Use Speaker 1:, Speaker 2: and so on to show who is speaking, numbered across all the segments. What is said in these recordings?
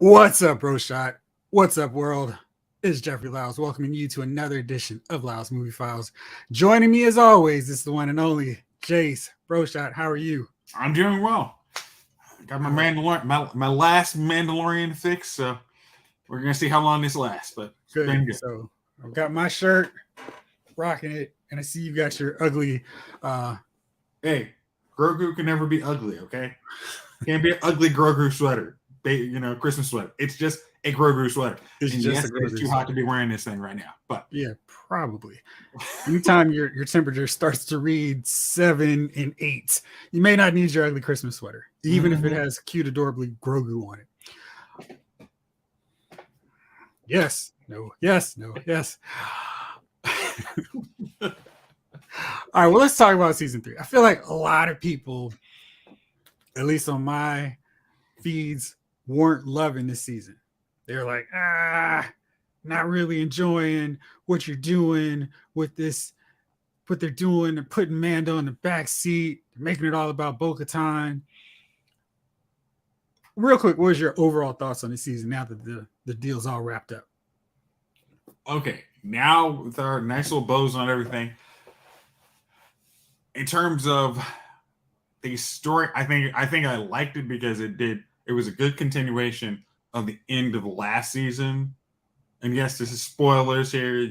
Speaker 1: What's up, Bro Shot? What's up, world? It's Jeffrey Lyles welcoming you to another edition of Lyles Movie Files. Joining me as always is the one and only Jace. Bro Shot, how are you?
Speaker 2: I'm doing well. Got my Mandalorian, my last Mandalorian fix, so we're gonna see how long this lasts. But it's been good.
Speaker 1: So I've got my shirt, rocking it, and I see you got your ugly.
Speaker 2: Hey, Grogu can never be ugly. Okay, can't be an ugly Grogu sweater. Christmas sweater. It's just a Grogu sweater. It's too hot to be wearing this thing right now. But
Speaker 1: yeah, probably. Anytime your temperature starts to read 7 and 8, you may not need your ugly Christmas sweater, even if it has cute, adorably Grogu on it. Yes, no, yes, no, yes. All right, well, let's talk about season 3. I feel like a lot of people, at least on my feeds, weren't loving this season. They're like, not really enjoying what you're doing with this, what they're doing. They're putting Mando in the back seat, making it all about Bo-Katan. Real quick, what was your overall thoughts on the season now that the deal's all wrapped up?
Speaker 2: Okay, now with our nice little bows on everything, in terms of the story, I think I liked it because it was a good continuation of the end of the last season. And yes, this is spoilers here.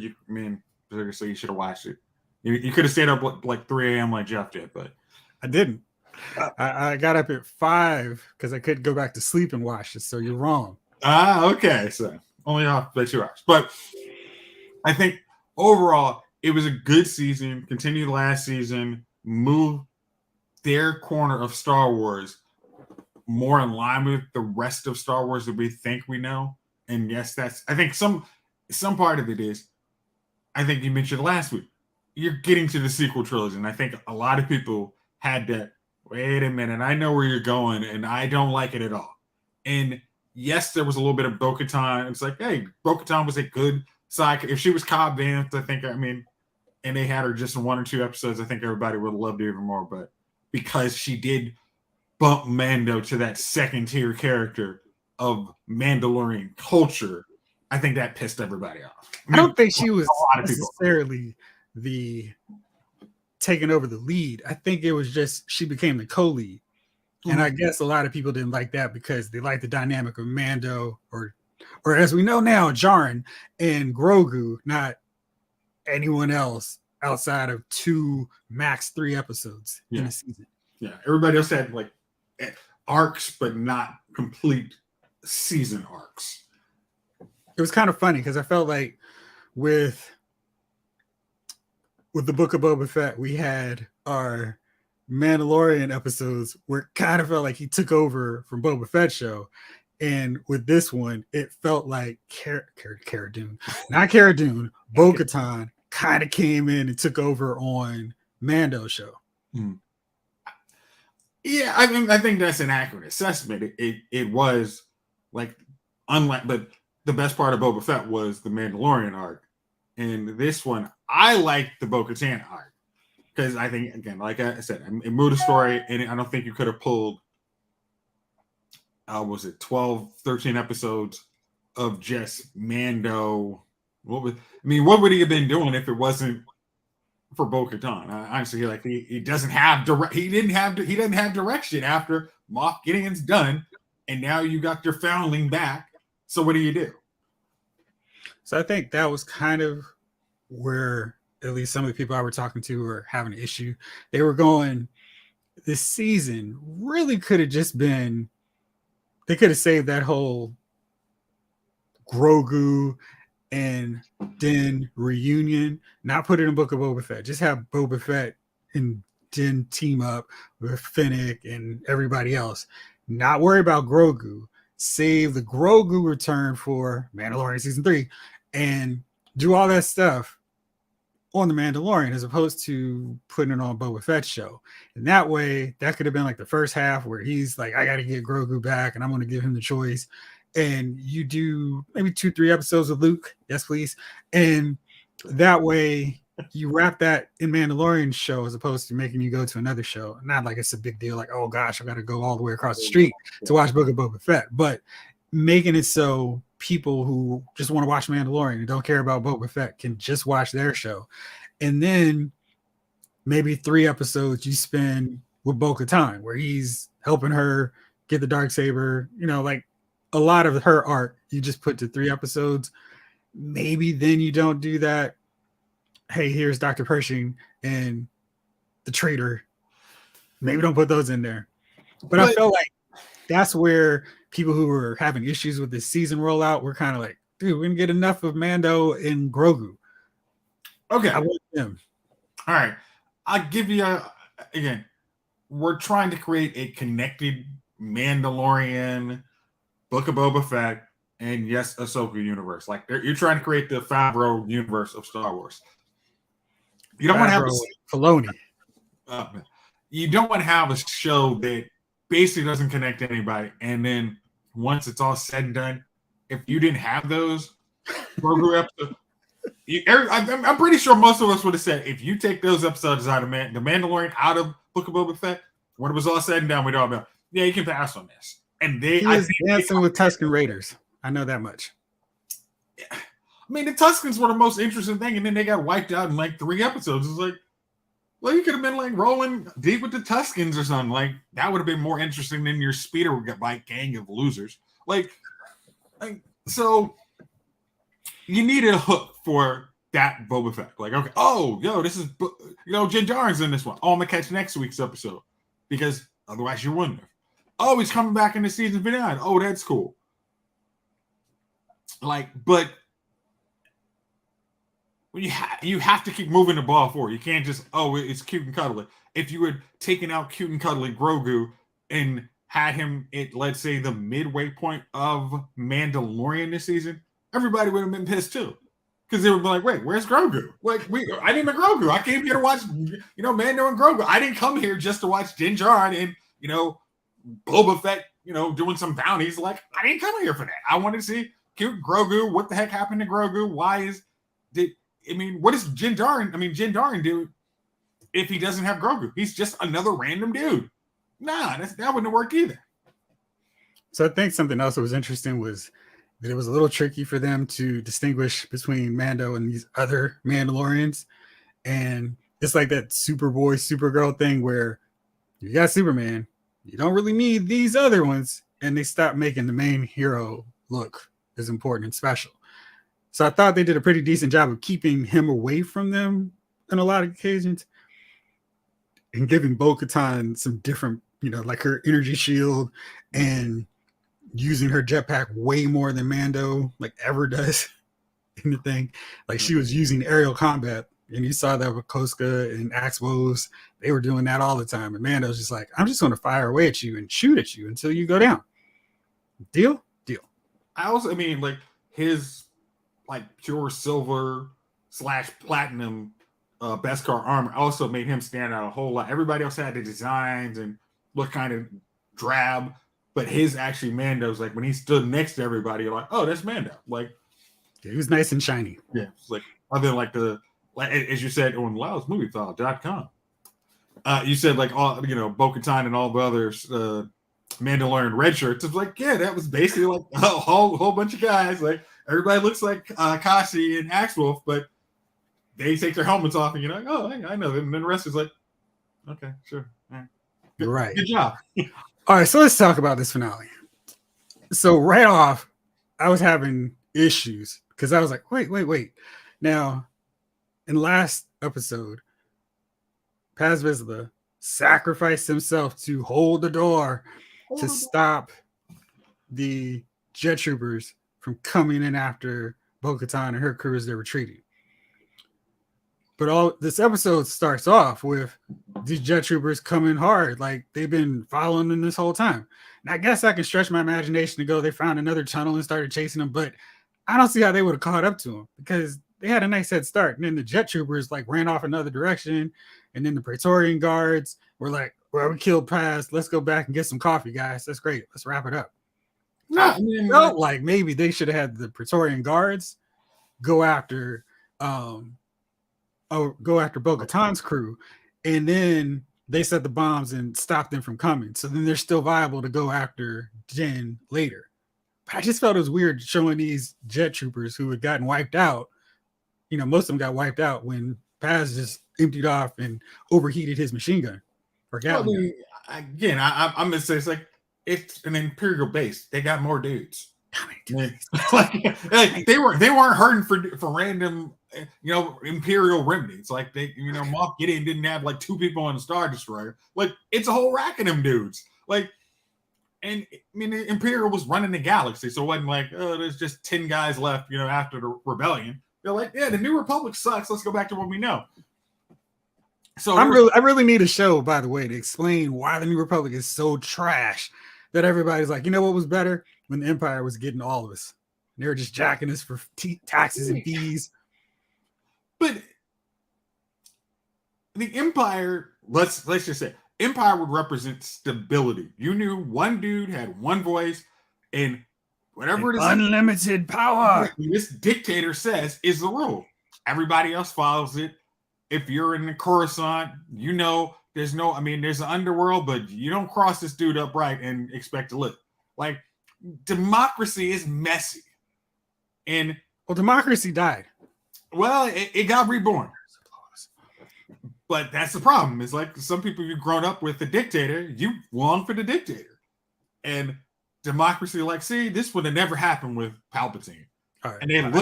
Speaker 2: Seriously, you should have watched it. You could have stayed up like 3 a.m. like Jeff did, but
Speaker 1: I didn't. I got up at 5 because I couldn't go back to sleep and watch it. So you're wrong.
Speaker 2: Okay. So only off by 2 hours. But I think overall, it was a good season. Continued last season, move their corner of Star Wars more in line with the rest of Star Wars that we think we know. And yes, I think some part of it is, I think you mentioned last week, you're getting to the sequel trilogy. And I think a lot of people had that, wait a minute, I know where you're going and I don't like it at all. And yes, there was a little bit of Bo-Katan. It's like, hey, Bo-Katan was a good side. If she was Cobb Vanth, and they had her just in 1 or 2 episodes, I think everybody would have loved her even more. But because she did bump Mando to that second tier character of Mandalorian culture, I think that pissed everybody off.
Speaker 1: I don't think she was necessarily taking over the lead. I think it was just she became the co-lead. And I guess a lot of people didn't like that because they liked the dynamic of Mando or as we know now, Djarin and Grogu, not anyone else outside of 2, max 3 episodes in a season.
Speaker 2: Yeah, everybody else had like arcs, but not complete season arcs.
Speaker 1: It was kind of funny because I felt like with the Book of Boba Fett, we had our Mandalorian episodes where it kind of felt like he took over from Boba Fett's show. And with this one, it felt like Cara Dune, not Cara Dune, Bo-Katan kind of came in and took over on Mando's show.
Speaker 2: Yeah, I think that's an accurate assessment. It was like unlike, but the best part of Boba Fett was the Mandalorian arc, and this one I liked the Bo-Katan arc because I think, again, like I said, it moved the story, and I don't think you could have pulled 12, 13 episodes of just Mando. What would he have been doing if it wasn't for Bo-Katan? Honestly, like he doesn't have he doesn't have direction after Moff Gideon's done, and now you got your foundling back. So what do you do?
Speaker 1: So I think that was kind of where at least some of the people I were talking to were having an issue. They were going, this season really could have just been, they could have saved that whole Grogu and Din reunion, not put it in Book of Boba Fett. Just have Boba Fett and Din team up with Fennec and everybody else. Not worry about Grogu. Save the Grogu return for Mandalorian season 3 and do all that stuff on the Mandalorian as opposed to putting it on Boba Fett's show. And that way, that could have been like the first half where he's like, I got to get Grogu back and I'm going to give him the choice. And you do maybe 2-3 episodes with Luke. Yes, please. And that way you wrap that in Mandalorian show as opposed to making you go to another show. Not like it's a big deal. Like, oh gosh, I got to go all the way across the street to watch Book of Boba Fett. But making it so people who just want to watch Mandalorian and don't care about Boba Fett can just watch their show. And then maybe 3 episodes you spend with Bo-Katan, where he's helping her get the Darksaber, like a lot of her arc you just put to 3 episodes. Maybe then you don't do that. Hey, here's Dr. Pershing and the traitor. Maybe don't put those in there. But I felt like that's where people who were having issues with this season rollout were kind of like, dude, we didn't get enough of Mando and Grogu.
Speaker 2: Okay.
Speaker 1: I want them.
Speaker 2: All right. I'll give you again, we're trying to create a connected Mandalorian, Book of Boba Fett, and yes, Ahsoka universe. Like you're trying to create the Favreau universe of Star Wars. You don't want to have
Speaker 1: Filoni.
Speaker 2: You don't want to have a show that basically doesn't connect to anybody, and then once it's all said and done, if you didn't have those Grogu episodes, I'm pretty sure most of us would have said, if you take those episodes out of the Mandalorian out of Book of Boba Fett, when it was all said and done, we'd all be like, yeah, you can pass on this. And
Speaker 1: he was dancing with Tusken Raiders. I know that much.
Speaker 2: Yeah. I mean, the Tuskens were the most interesting thing, and then they got wiped out in like 3 episodes. It's like, well, you could have been like rolling deep with the Tuskens or something. Like that would have been more interesting than your speeder bike gang of losers. So you need a hook for that Boba Fett. Like, okay, oh, this is Din Djarin's in this one. Oh, I'm gonna catch next week's episode because otherwise you wouldn't have. Oh, he's coming back in the season finale. Oh, that's cool. But you have to keep moving the ball forward. You can't just, it's cute and cuddly. If you had taken out cute and cuddly Grogu and had him at, let's say, the midway point of Mandalorian this season, everybody would have been pissed too. Because they would be like, wait, where's Grogu? I need my Grogu. I came here to watch, Mando and Grogu. I didn't come here just to watch Din Djarin and, Boba Fett, doing some bounties. Like, I didn't come here for that. I wanted to see cute Grogu. What the heck happened to Grogu? What does Din Djarin do if he doesn't have Grogu? He's just another random dude. Nah, that wouldn't have worked either.
Speaker 1: So I think something else that was interesting was that it was a little tricky for them to distinguish between Mando and these other Mandalorians. And it's like that Superboy, Supergirl thing where you got Superman, you don't really need these other ones. And they stopped making the main hero look as important and special. So I thought they did a pretty decent job of keeping him away from them on a lot of occasions and giving Bo-Katan some different, like her energy shield and using her jetpack way more than Mando ever does in the thing. Like she was using aerial combat, and you saw that with Koska and Axwos. They were doing that all the time. And Mando's just like, I'm just going to fire away at you and shoot at you until you go down. Deal?
Speaker 2: I also, his pure silver / platinum Beskar armor also made him stand out a whole lot. Everybody else had the designs and looked kind of drab, but his actually Mando's when he stood next to everybody, you're like, oh, that's Mando.
Speaker 1: He was nice and shiny.
Speaker 2: Yeah, it's other than as you said on loudesmoviefile.com. You said all Bo-Katan and all the others Mandalorian red shirts. It's that was basically a whole bunch of guys. Everybody looks like Kasi and Axwolf, but they take their helmets off and you're like, oh, I know them. And then the rest is okay, sure.
Speaker 1: Right.
Speaker 2: Good job.
Speaker 1: All right, so let's talk about this finale. So right off, I was having issues because I was like, wait. Now, in last episode, Paz Vizsla sacrificed himself to hold the door to stop the jet troopers from coming in after Bo-Katan and her crew as they're retreating. But all this episode starts off with these jet troopers coming hard, like they've been following them this whole time. And I guess I can stretch my imagination to go, they found another tunnel and started chasing them, but I don't see how they would have caught up to them because they had a nice head start. And then the jet troopers ran off another direction. And then the Praetorian guards were like, well, we killed Paz. Let's go back and get some coffee, guys. That's great. Let's wrap it up. I felt like maybe they should have had the Praetorian guards go after Bo-Katan's crew, and then they set the bombs and stop them from coming. So then they're still viable to go after Din later. I just felt it was weird showing these jet troopers who had gotten wiped out. Most of them got wiped out when Paz just emptied off and overheated his machine gun or Gatling gun.
Speaker 2: Again, I'm gonna say it's an Imperial base. They got more dudes. Like, they weren't hurting for random Imperial remnants. Like Moff Gideon didn't have like 2 people on the Star Destroyer. Like it's a whole rack of them dudes. Like, and I mean the Imperial was running the galaxy, so it wasn't like, oh, there's just 10 guys left, after the rebellion. They're like, yeah, the New Republic sucks. Let's go back to what we know. So I
Speaker 1: really need a show, by the way, to explain why the New Republic is so trash that everybody's like, what was better? When the Empire was getting all of us. They were just jacking us for taxes and fees.
Speaker 2: But the Empire, let's just say, Empire would represent stability. You knew one dude had one voice, and whatever it is,
Speaker 1: unlimited power.
Speaker 2: This dictator says is the rule. Everybody else follows it. If you're in the Coruscant, there's an underworld, but you don't cross this dude upright and expect to live. Like, democracy is messy. And
Speaker 1: democracy died.
Speaker 2: Well, it got reborn. But that's the problem. It's like some people you've grown up with the dictator, you long for the dictator. And democracy, like, see, this would have never happened with Palpatine.
Speaker 1: All right. And then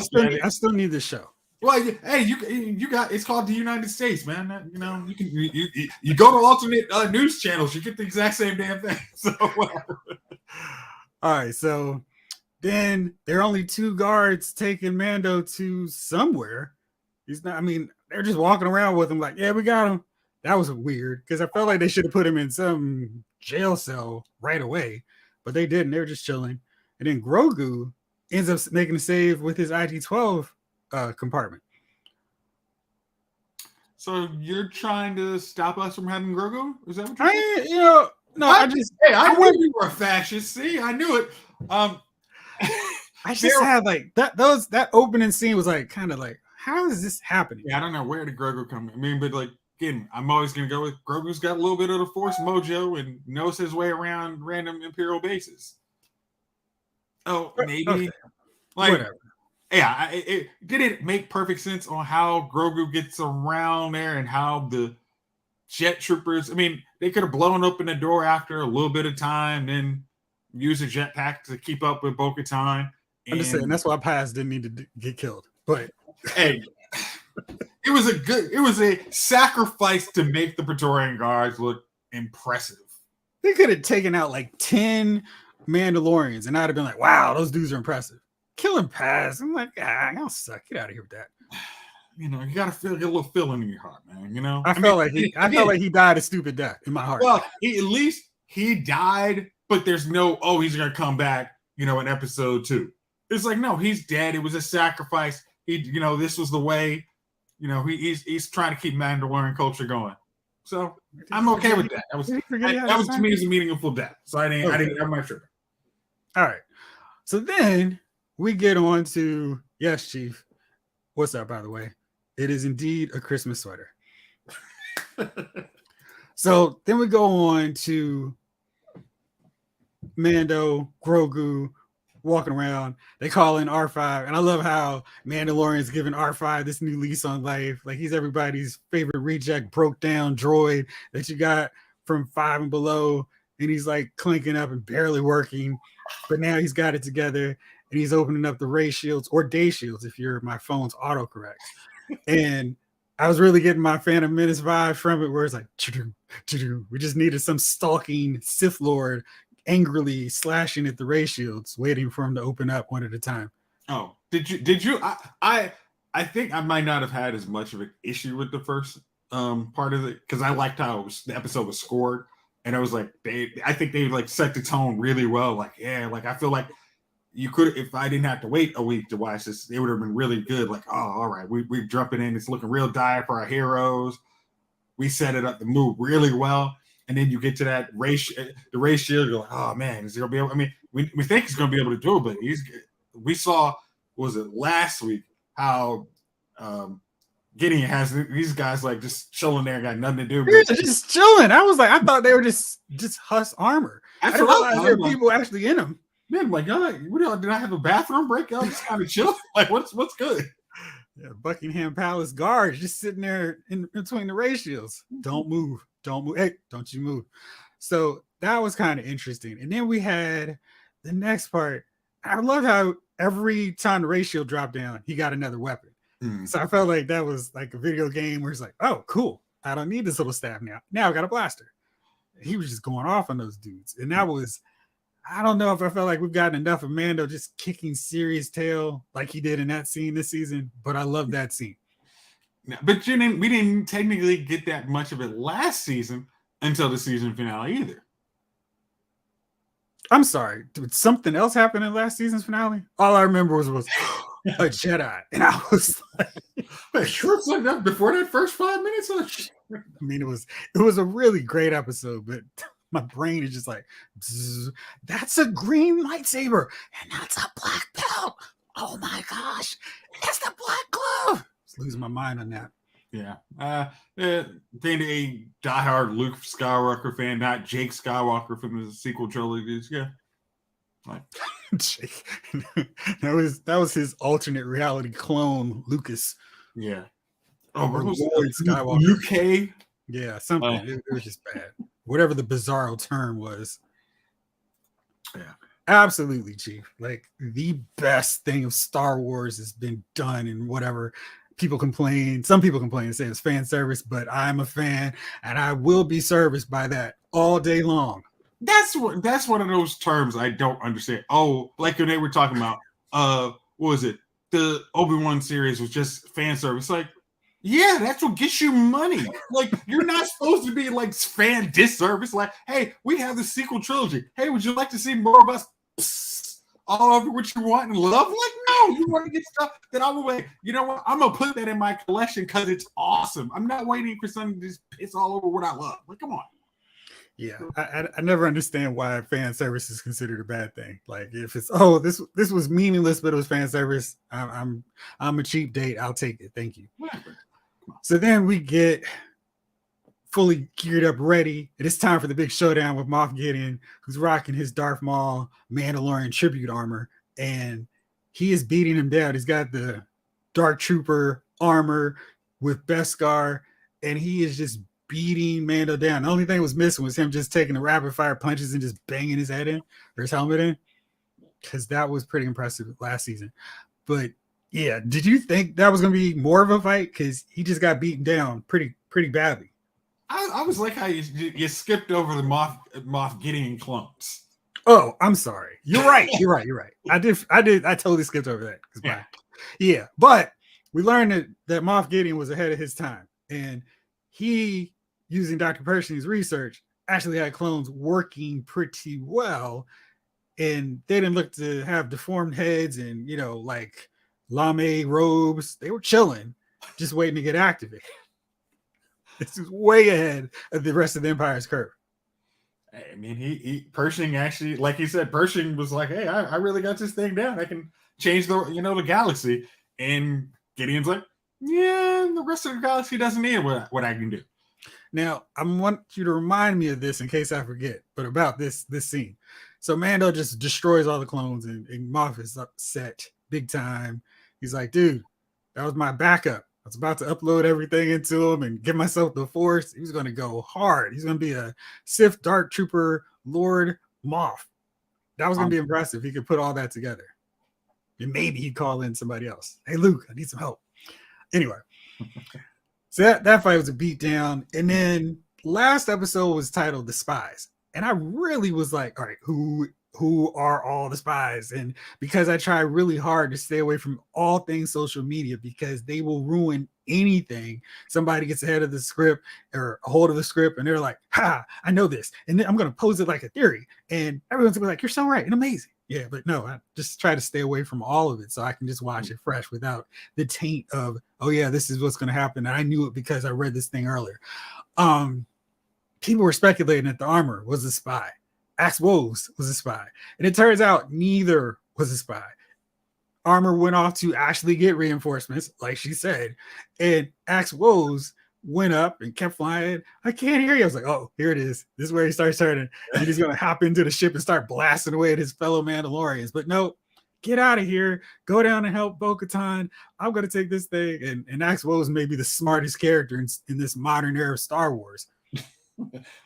Speaker 1: I still need this show.
Speaker 2: Well, hey, you got, it's called the United States, man. You go to alternate news channels, you get the exact same damn thing. So whatever.
Speaker 1: All right, so then there are only 2 guards taking Mando to somewhere. He's not. They're just walking around with him like, yeah, we got him. That was weird because I felt like they should have put him in some jail cell right away, but they didn't. They were just chilling. And then Grogu ends up making a save with his IG-12 compartment.
Speaker 2: So you're trying to stop us from having Grogu? Is that what you're I knew you were a fascist. See, I knew it.
Speaker 1: I just had like that opening scene was like kind of like, how is this happening?
Speaker 2: Yeah, I don't know where did Grogu come. But like again, I'm always gonna go with Grogu's got a little bit of the Force mojo and knows his way around random Imperial bases. Oh, maybe like whatever. Yeah, it didn't make perfect sense on how Grogu gets around there and how the jet troopers. They could have blown open the door after a little bit of time, then use a jetpack to keep up with Bo-Katan.
Speaker 1: I'm just saying that's why Paz didn't need to get killed. But
Speaker 2: hey, it was a sacrifice to make the Praetorian Guards look impressive.
Speaker 1: They could have taken out like 10 Mandalorians, and I'd have been like, wow, those dudes are impressive. Killing Paz, I'm like, y'all suck. Get out of here with that.
Speaker 2: You gotta get a little feeling in your heart, man.
Speaker 1: I felt like he died a stupid death in my heart.
Speaker 2: Well, at least he died, but there's no, he's gonna come back, in episode 2. It's like, no, he's dead. It was a sacrifice. This was the way. He's trying to keep Mandalorian culture going. So I'm okay with that. That was to me is a meaningful death. So I didn't have my trip.
Speaker 1: All right. So then we get on to, yes, Chief. What's up, by the way? It is indeed a Christmas sweater. So then we go on to Mando, Grogu, walking around. They call in R5. And I love how Mandalorian's giving R5 this new lease on life. Like he's everybody's favorite reject, broke down droid that you got from 5 and below. And he's like clinking up and barely working. But now he's got it together. And he's opening up the ray shields or day shields if my phone's autocorrect. And I was really getting my Phantom Menace vibe from it, where it's like, we just needed some stalking Sith Lord angrily slashing at the ray shields, waiting for him to open up one at a time.
Speaker 2: Oh, did you? I think I might not have had as much of an issue with the first part of it because I liked how the episode was scored, and I was like, I think they like set the tone really well. Like, yeah, like I feel like you could, if I didn't have to wait a week to watch this, it would have been really good. Like, oh, all right, we're jumping in. It's looking real dire for our heroes. We set it up to move really well. And then you get to that the race shield. You're like, oh man, is he gonna be able? We think he's gonna be able to do it, but we saw, was it last week, how Gideon has these guys like just chilling there, got nothing to do.
Speaker 1: But just chilling. I was like, I thought they were just Huss armor. I didn't realize there were people actually in them.
Speaker 2: Man, I'm like, did I have a bathroom break? I'm just kind of chill. Like, what's good?
Speaker 1: Yeah, Buckingham Palace guards just sitting there in between the ratios. Don't move. Don't move. Hey, don't you move. So that was kind of interesting. And then we had the next part. I love how every time the ratio dropped down, he got another weapon. So I felt like that was like a video game where it's like, oh, cool. I don't need this little staff now. Now I got a blaster. He was just going off on those dudes. And that was, I don't know if I felt like we've gotten enough of Mando just kicking Sirius' tail like he did in that scene this season, but I love that scene.
Speaker 2: But we didn't technically get that much of it last season until the season finale either.
Speaker 1: I'm sorry. Did something else happen in last season's finale? All I remember was a Jedi. And I was like,
Speaker 2: sure, like that before that first 5 minutes.
Speaker 1: I mean, it was a really great episode, but my brain is just like, that's a green lightsaber, and that's a black belt. Oh my gosh, it's the black glove. Just losing my mind on that.
Speaker 2: Yeah. Being a diehard Luke Skywalker fan, not Jake Skywalker from the sequel trilogies. Yeah. Like
Speaker 1: Jake. that was his alternate reality clone, Lucas.
Speaker 2: Yeah.
Speaker 1: Skywalker.
Speaker 2: UK.
Speaker 1: Yeah, something. It was just bad. Whatever the bizarro term was.
Speaker 2: Yeah.
Speaker 1: Absolutely, Chief. Like the best thing of Star Wars has been done, and whatever people complain. Some people complain and say it's fan service, but I'm a fan and I will be serviced by that all day long.
Speaker 2: That's one of those terms I don't understand. Oh, like when they were talking about what was it? The Obi-Wan series was just fan service. Like, yeah, that's what gets you money. Like, you're not supposed to be like fan disservice. Like, hey, we have the sequel trilogy. Hey, would you like to see more of us all over what you want and love? Like, no, you want to get stuff that I'm like, you know what? I'm gonna put that in my collection because it's awesome. I'm not waiting for something to just piss all over what I love. Like, come on.
Speaker 1: Yeah, I never understand why fan service is considered a bad thing. Like, if it's this was meaningless, but it was fan service, I'm a cheap date. I'll take it. Thank you. So then we get fully geared up, ready. It is time for the big showdown with Moff Gideon, who's rocking his Darth Maul Mandalorian tribute armor, and he is beating him down. He's got the Dark Trooper armor with Beskar, and he is just beating Mando down. The only thing was missing was him just taking the rapid fire punches and just banging his head in or his helmet in, because that was pretty impressive last season. But yeah, did you think that was going to be more of a fight? Because he just got beaten down pretty badly.
Speaker 2: I was like how you skipped over the Moff Gideon clones.
Speaker 1: Oh, I'm sorry. You're right. You're right. I totally skipped over that. Yeah, but we learned that Moff Gideon was ahead of his time, and he, using Dr. Pershing's research, actually had clones working pretty well, and they didn't look to have deformed heads and, like lame robes. They were chilling, just waiting to get activated. This is way ahead of the rest of the Empire's curve.
Speaker 2: I mean, Pershing actually, like he said, Pershing was like, hey, I really got this thing down. I can change the galaxy. And Gideon's like, yeah, the rest of the galaxy doesn't need what I can do.
Speaker 1: Now, I want you to remind me of this in case I forget, but about this scene. So Mando just destroys all the clones, and Moff is upset big time. He's like, dude, that was my backup. I was about to upload everything into him and give myself the Force. He was going to go hard. He's going to be a Sith Dark Trooper Lord Moff. That was going to be impressive. He could put all that together. And maybe he'd call in somebody else. Hey, Luke, I need some help. Anyway, so that fight was a beatdown. And then last episode was titled The Spies. And I really was like, all right, who are all the spies? And because I try really hard to stay away from all things social media, because they will ruin anything. Somebody gets ahead of the script or a hold of the script, and they're like, ha, I know this. And then I'm going to pose it like a theory. And everyone's going to be like, you're so right and amazing. Yeah, but no, I just try to stay away from all of it so I can just watch it fresh without the taint of, oh yeah, this is what's going to happen. And I knew it because I read this thing earlier. People were speculating that the armor was a spy. Axe Woes was a spy. And it turns out neither was a spy. Armor went off to actually get reinforcements, like she said. And Axe Woes went up and kept flying. I can't hear you. I was like, oh, here it is. This is where he starts turning. And he's going to hop into the ship and start blasting away at his fellow Mandalorians. But no, get out of here. Go down and help Bo-Katan. I'm going to take this thing. And Axel is maybe the smartest character in this modern era of Star Wars.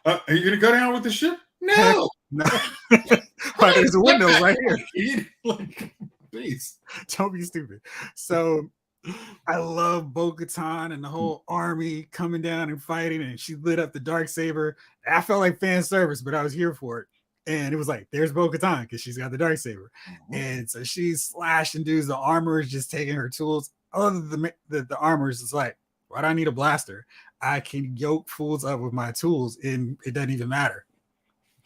Speaker 2: Are you going to go down with the ship? No.
Speaker 1: No. There's a window right here.
Speaker 2: Like, please.
Speaker 1: Don't be stupid. So I love Bo-Katan and the whole army coming down and fighting, and she lit up the Darksaber. I felt like fan service, but I was here for it. And it was like, there's Bo-Katan because she's got the Darksaber. And so she's slashing dudes. The armor is just taking her tools. Other than the armor is like, why do I need a blaster? I can yoke fools up with my tools, and it doesn't even matter.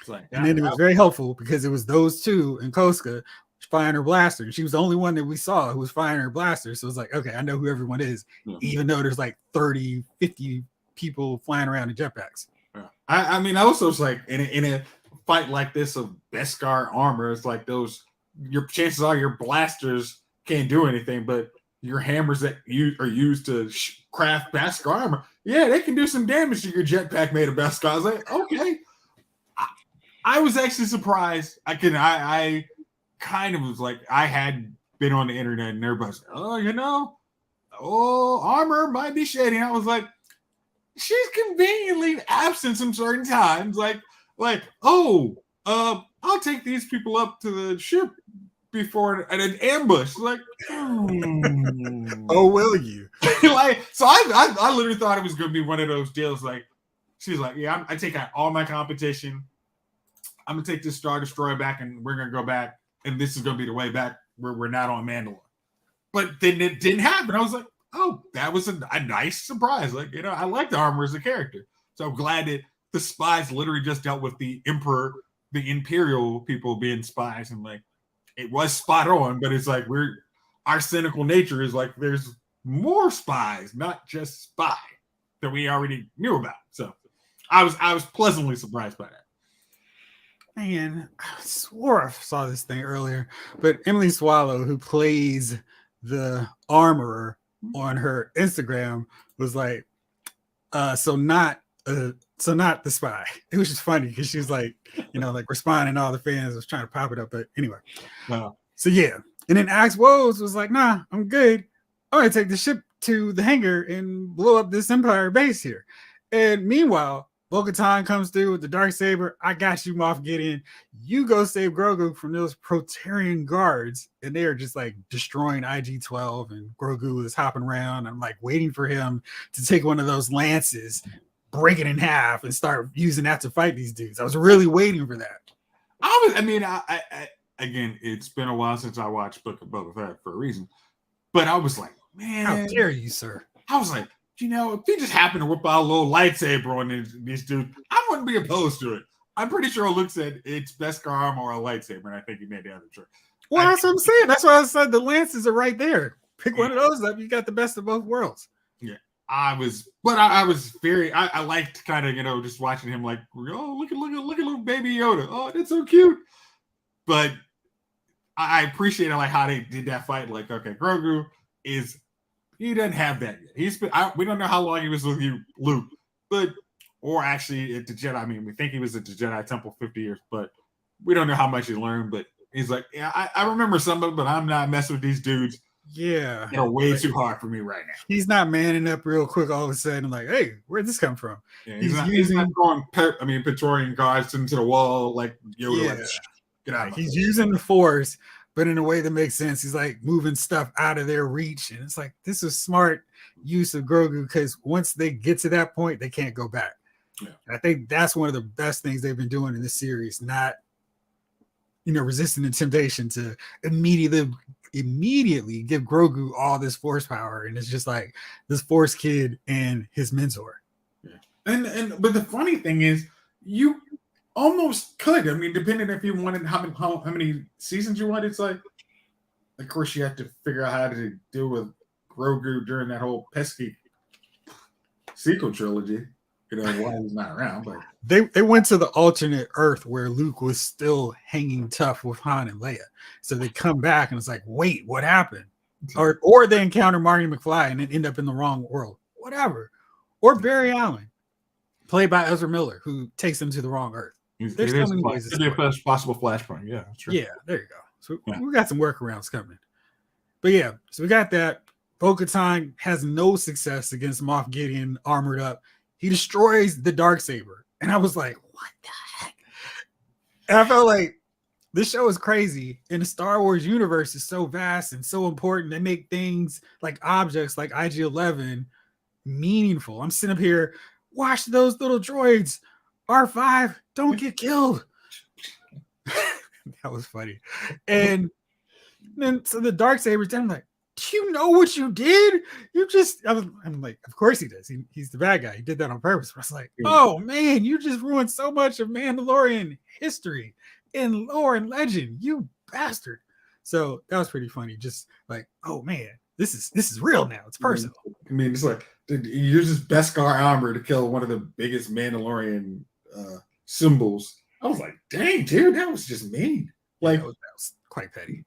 Speaker 2: Like,
Speaker 1: and then it was very helpful because it was those two and Koska firing her blaster. And she was the only one that we saw who was firing her blaster. So it's like, okay, I know who everyone is, even though there's like 30, 50 people flying around in jetpacks.
Speaker 2: Yeah. I mean, also it's like in a fight like this of Beskar armor, it's like your chances are your blasters can't do anything, but your hammers that are used to craft Beskar armor, yeah, they can do some damage to your jetpack made of Beskar. I was like, okay. I was actually surprised. I kind of was like, I had been on the internet and everybody's like, armor might be shady. And I was like, she's conveniently absent some certain times. I'll take these people up to the ship before an ambush. Like,
Speaker 1: oh, will you?
Speaker 2: So I literally thought it was going to be one of those deals. Like, she's like, yeah, I take out all my competition. I'm going to take this Star Destroyer back and we're going to go back. And this is going to be the way back where we're not on Mandalore. But then it didn't happen. I was like, oh, that was a nice surprise. Like, I like the armor as a character. So I'm glad that the spies literally just dealt with the Emperor, the Imperial people being spies. And like, it was spot on, but it's like our cynical nature is like, there's more spies, not just spy that we already knew about. So I was pleasantly surprised by that.
Speaker 1: Man, I swore I saw this thing earlier, but Emily Swallow, who plays the armorer on her Instagram, was like, so not the spy. It was just funny because she was like, like responding to all the fans. I was trying to pop it up, but anyway.
Speaker 2: Wow.
Speaker 1: So yeah, and then Axe Woes was like, nah, I'm good. I'm gonna take the ship to the hangar and blow up this Empire base here. And meanwhile, Bo-Katan comes through with the Darksaber. I got you, Moff Gideon. You go save Grogu from those Praetorian guards. And they are just like destroying IG-12. And Grogu is hopping around. I'm like waiting for him to take one of those lances, break it in half, and start using that to fight these dudes. I was really waiting for that.
Speaker 2: Again, it's been a while since I watched Book of Boba Fett for a reason. But I was like, man.
Speaker 1: How dare you, sir?
Speaker 2: I was like, if he just happened to whip out a little lightsaber on these dudes, I wouldn't be opposed to it. I'm pretty sure Luke said it's Beskar armor or a lightsaber, and I think he made the other choice.
Speaker 1: Well, that's what I'm saying. That's why I said the lances are right there. Pick one of those up. You got the best of both worlds.
Speaker 2: Yeah, I was very. I liked kind of just watching him like, oh, look at little baby Yoda. Oh, that's so cute. But I appreciate like how they did that fight. Like, okay, Grogu he doesn't have that yet. We don't know how long he was with you, Luke, or actually at the Jedi. I mean, we think he was at the Jedi Temple 50 years, but we don't know how much he learned. But he's like, yeah, I remember some of it, but I'm not messing with these dudes.
Speaker 1: Yeah,
Speaker 2: they're way too hard for me right now.
Speaker 1: He's not manning up real quick all of a sudden. Like, hey, where'd this come from?
Speaker 2: Yeah, he's not going. Praetorian guards into the wall like Yoda.
Speaker 1: Yeah.
Speaker 2: Like, get out.
Speaker 1: He's using the Force, but in a way that makes sense. He's like moving stuff out of their reach. And it's like, this is smart use of Grogu because once they get to that point, they can't go back.
Speaker 2: Yeah.
Speaker 1: I think that's one of the best things they've been doing in this series, not, resisting the temptation to immediately give Grogu all this Force power. And it's just like this Force kid and his mentor.
Speaker 2: Yeah. But the funny thing is, you almost could. I mean, depending if you wanted how many seasons you want, it's like, of course, you have to figure out how to deal with Grogu during that whole pesky sequel trilogy. Why he's not around, but
Speaker 1: they went to the alternate Earth where Luke was still hanging tough with Han and Leia. So they come back and it's like, wait, what happened? Or they encounter Marty McFly and then end up in the wrong world. Whatever. or Barry Allen, played by Ezra Miller, who takes them to the wrong Earth. There's so many ways to
Speaker 2: be a possible flashpoint. Yeah, sure.
Speaker 1: Yeah, there you go. So we got some workarounds coming. But yeah, so we got that. Bo-Katan has no success against Moff Gideon armored up. He destroys the Darksaber. And I was like, what the heck? And I felt like this show is crazy. And the Star Wars universe is so vast and so important. They make things like objects like IG-11 meaningful. I'm sitting up here, watch those little droids. R5, don't get killed. That was funny. And then so the Darksaber's then I'm like, do you know what you did? I'm like, of course he does. He's the bad guy. He did that on purpose. But I was like, oh man, you just ruined so much of Mandalorian history and lore and legend, you bastard. So that was pretty funny. Just like, oh man, this is real now. It's personal.
Speaker 2: I mean, it's like he uses Beskar armor to kill one of the biggest Mandalorian symbols. I was like, dang, dude, that was just mean. Like,
Speaker 1: that was quite petty.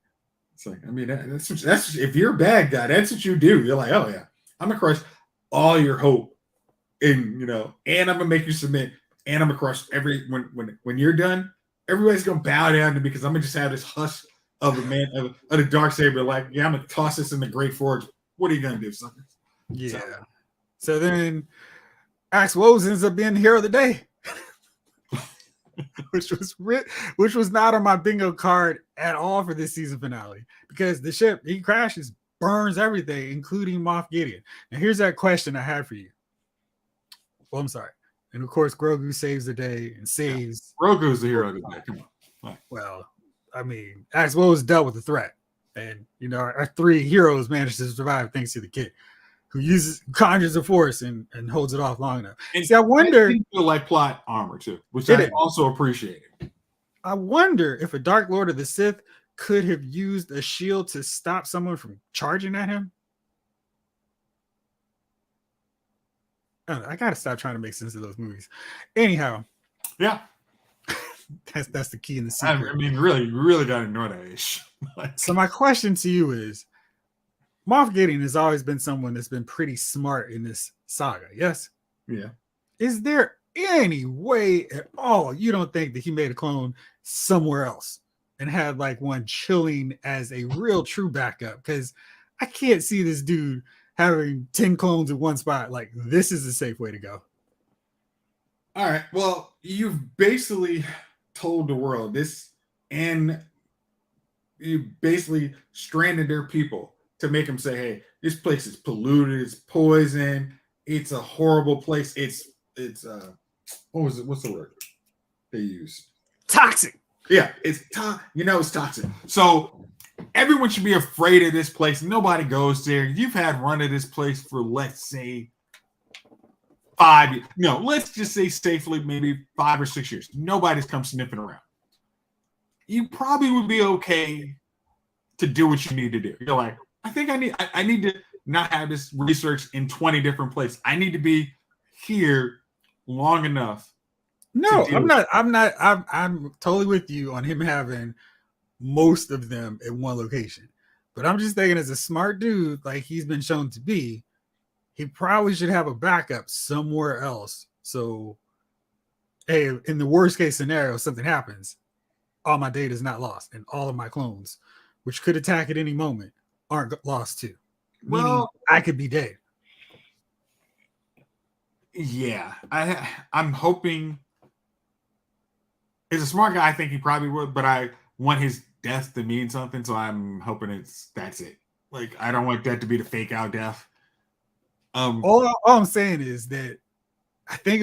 Speaker 2: It's like, I mean, that's if you're a bad guy, that's what you do. You're like, oh yeah, I'm gonna crush all your hope, and and I'm gonna make you submit, and I'm gonna crush when you're done, everybody's gonna bow down to me because I'm gonna just have this hush of the man of the Darksaber. Like, yeah, I'm gonna toss this in the Great Forge. What are you gonna do, suckers?
Speaker 1: Yeah. So then, Axe Woes ends up being the hero of the day. which was not on my bingo card at all for this season finale, because the ship he crashes, burns everything, including Moff Gideon. Now here's that question I had for you. Well, I'm sorry. And of course, Grogu saves the day and saves.
Speaker 2: Grogu's the hero of the day. Come on.
Speaker 1: Well, I mean, Axe Woes dealt with the threat, and our three heroes managed to survive thanks to the kid who conjures the force and holds it off long enough.
Speaker 2: And
Speaker 1: see, I wonder,
Speaker 2: feel like plot armor too, which I also appreciated.
Speaker 1: I wonder if a Dark Lord of the Sith could have used a shield to stop someone from charging at him. I gotta stop trying to make sense of those movies. Anyhow,
Speaker 2: yeah,
Speaker 1: that's the key in the secret.
Speaker 2: I mean, really gotta ignore that ish.
Speaker 1: So my question to you is, Moff Gideon has always been someone that's been pretty smart in this saga, yes?
Speaker 2: Yeah.
Speaker 1: Is there any way at all you don't think that he made a clone somewhere else and had like one chilling as a real true backup? Because I can't see this dude having 10 clones in one spot. Like, this is a safe way to go.
Speaker 2: All right. Well, you've basically told the world this, and you basically stranded their people to make them say, hey, this place is polluted, it's poison, it's a horrible place. It's what's the word they use?
Speaker 1: Toxic.
Speaker 2: Yeah, it's toxic. So everyone should be afraid of this place. Nobody goes there. You've had run of this place for, let's say, 5 years. No, let's just say safely, maybe 5 or 6 years. Nobody's come sniffing around. You probably would be okay to do what you need to do. You're like, I think I need to not have this research in 20 different places. I need to be here long enough.
Speaker 1: No, I'm not. I'm totally with you on him having most of them in one location. But I'm just thinking, as a smart dude, like he's been shown to be, he probably should have a backup somewhere else. So, hey, in the worst case scenario, something happens, all my data is not lost, and all of my clones, which could attack at any moment, aren't lost too.
Speaker 2: Well,
Speaker 1: meaning I could be dead.
Speaker 2: Yeah, I'm hoping. He's a smart guy. I think he probably would, but I want his death to mean something, so I'm hoping that's it. Like, I don't want that to be the fake out death.
Speaker 1: All I'm saying is that I think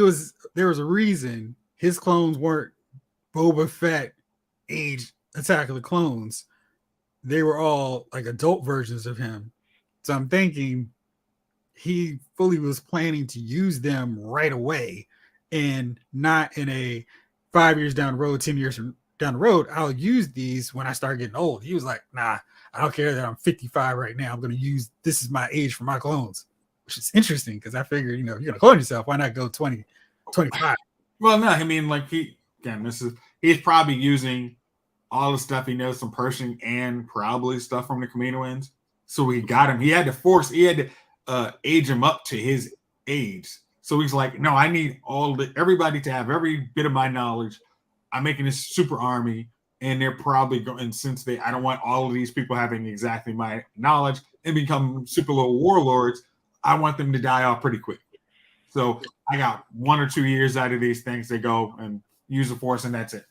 Speaker 1: there was a reason his clones weren't Boba Fett age Attack of the Clones. They were all like adult versions of him. So I'm thinking he fully was planning to use them right away, and not in a 5 years down the road, 10 years down the road, I'll use these when I start getting old. He was like, nah, I don't care that I'm 55 right now. I'm going to use, this is my age for my clones, which is interesting because I figure, you're going to clone yourself. Why not go 20, 25?
Speaker 2: Well, no, I mean, like he's probably using all the stuff he knows from Pershing and probably stuff from the Kaminoans. So he got him. He had to age him up to his age. So he's like, no, I need everybody to have every bit of my knowledge. I'm making this super army, and they're probably going. And since I don't want all of these people having exactly my knowledge and become super little warlords. I want them to die off pretty quick. So I got 1 or 2 years out of these things. They go and use the Force, and that's it.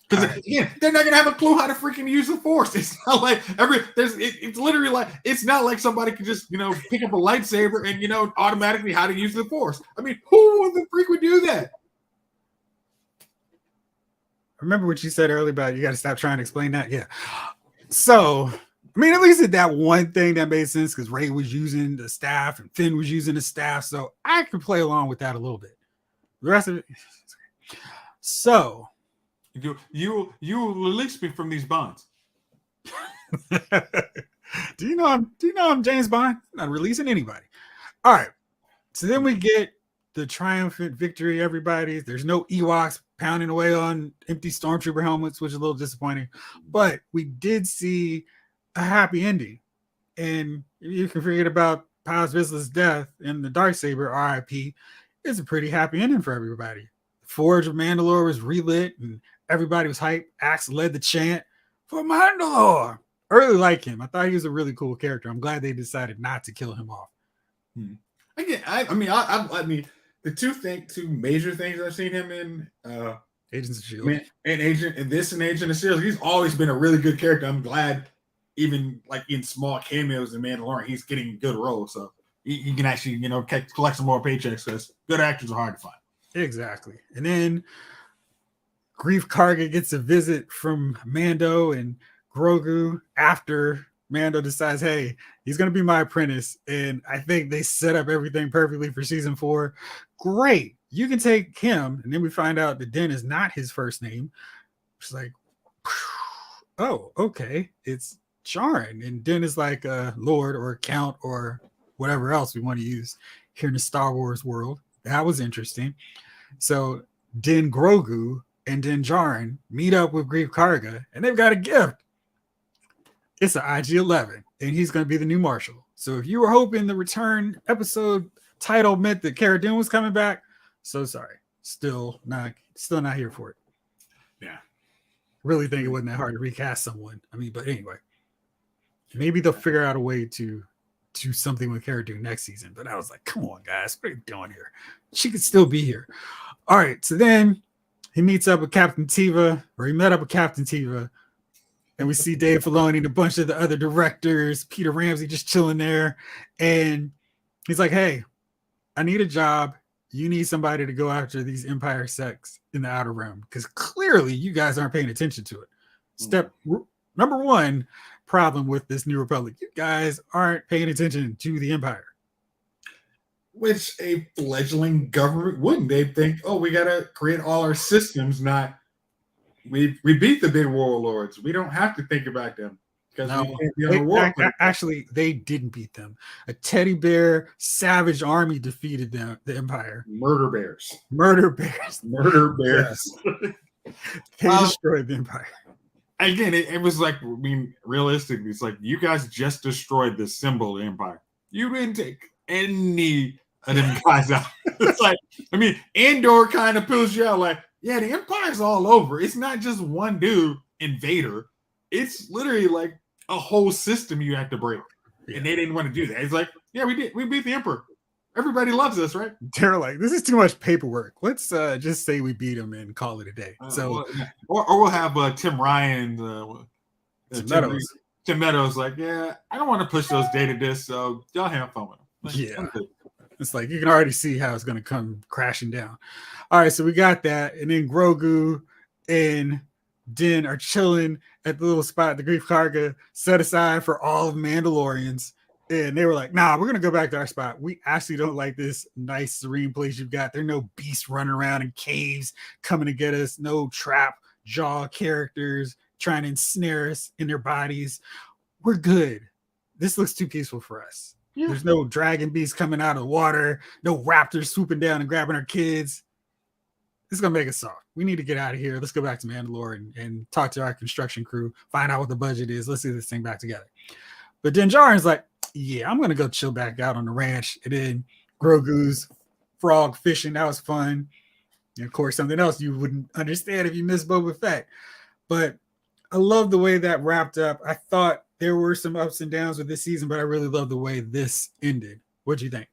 Speaker 2: Because again, they're not gonna have a clue how to freaking use the Force. It's not like it's literally like it's not like somebody could just pick up a lightsaber and automatically how to use the Force. I mean, who the freak would do that?
Speaker 1: Remember what you said earlier about you got to stop trying to explain that? Yeah. So, I mean, at least at that one thing that made sense because Rey was using the staff and Finn was using the staff. So I could play along with that a little bit. The rest of it. So.
Speaker 2: You release me from these bonds.
Speaker 1: Do you know I'm James Bond? I'm not releasing anybody. All right. So then we get the triumphant victory, everybody. There's no Ewoks pounding away on empty stormtrooper helmets, which is a little disappointing. But we did see a happy ending. And you can forget about Paz Vizsla's death and the Darksaber RIP. It's a pretty happy ending for everybody. The Forge of Mandalore was relit and everybody was hyped. Axe led the chant for Mandalore. I really like him. I thought he was a really cool character. I'm glad they decided not to kill him off.
Speaker 2: Again, I mean, the two major things I've seen him in,
Speaker 1: Agents of S.H.I.E.L.D.
Speaker 2: and Agent of S.H.I.E.L.D. He's always been a really good character. I'm glad, even like in small cameos in Mandalorian, he's getting good roles. So he can actually, collect some more paychecks because good actors are hard to find.
Speaker 1: Exactly. And then Grief Karga gets a visit from Mando and Grogu after Mando decides, hey, he's going to be my apprentice. And I think they set up everything perfectly for season 4. Great. You can take him. And then we find out that Din is not his first name. It's like, oh, okay. It's Djarin. And Din is like a lord or a count or whatever else we want to use here in the Star Wars world. That was interesting. So Din Grogu and Din Djarin meet up with Grief Karga, and they've got a gift. It's an IG-11, and he's going to be the new Marshal. So if you were hoping the return episode title meant that Cara Dune was coming back, so sorry. Still not here for it.
Speaker 2: Yeah.
Speaker 1: Really think it wasn't that hard to recast someone. I mean, but anyway. Maybe they'll figure out a way to do something with Cara Dune next season. But I was like, come on, guys. What are you doing here? She could still be here. All right. So then he meets up with Captain Teva, or he met up with Captain Teva. And we see Dave Filoni and a bunch of the other directors, Peter Ramsey just chilling there. And he's like, hey, I need a job. You need somebody to go after these Empire sects in the Outer Rim. Because clearly you guys aren't paying attention to it. Number one problem with this New Republic. You guys aren't paying attention to the Empire.
Speaker 2: Which a fledgling government wouldn't. They'd think, oh, we got to create all our systems, not we beat the big warlords. We don't have to think about them because we can't be on the war.
Speaker 1: Actually, they didn't beat them. A teddy bear savage army defeated them, the Empire.
Speaker 2: Murder bears.
Speaker 1: Yes. They destroyed the Empire.
Speaker 2: Again, it was like, I mean, realistically, it's like you guys just destroyed the symbol of the Empire. You didn't take any of them guys out. It's like, I mean, Andor kind of pulls you out like, yeah, the Empire's all over. It's not just one dude, Invader. It's literally like a whole system you have to break. Yeah. And they didn't want to do that. It's like, yeah, we did. We beat the Emperor. Everybody loves us, right?
Speaker 1: They're like, this is too much paperwork. Let's just say we beat him and call it a day. So,
Speaker 2: or we'll have Tim Ryan, Tim Meadows, like, yeah, I don't want to push those data disks, so y'all have fun with them. Like,
Speaker 1: yeah. It's like you can already see how it's going to come crashing down. All right, so we got that. And then Grogu and Din are chilling at the little spot the Grief Karga set aside for all of Mandalorians. And they were like, nah, we're going to go back to our spot. We actually don't like this nice, serene place you've got. There are no beasts running around in caves coming to get us. No trap jaw characters trying to ensnare us in their bodies. We're good. This looks too peaceful for us. Yeah. There's no dragon beasts coming out of the water. No raptors swooping down and grabbing our kids. This is going to make us soft. We need to get out of here. Let's go back to Mandalore and talk to our construction crew. Find out what the budget is. Let's do this thing back together. But Din Djarin's like, yeah, I'm going to go chill back out on the ranch. And then Grogu's frog fishing. That was fun. And of course, something else you wouldn't understand if you missed Boba Fett. But I love the way that wrapped up. I thought there were some ups and downs with this season, but I really love the way this ended. What'd you think?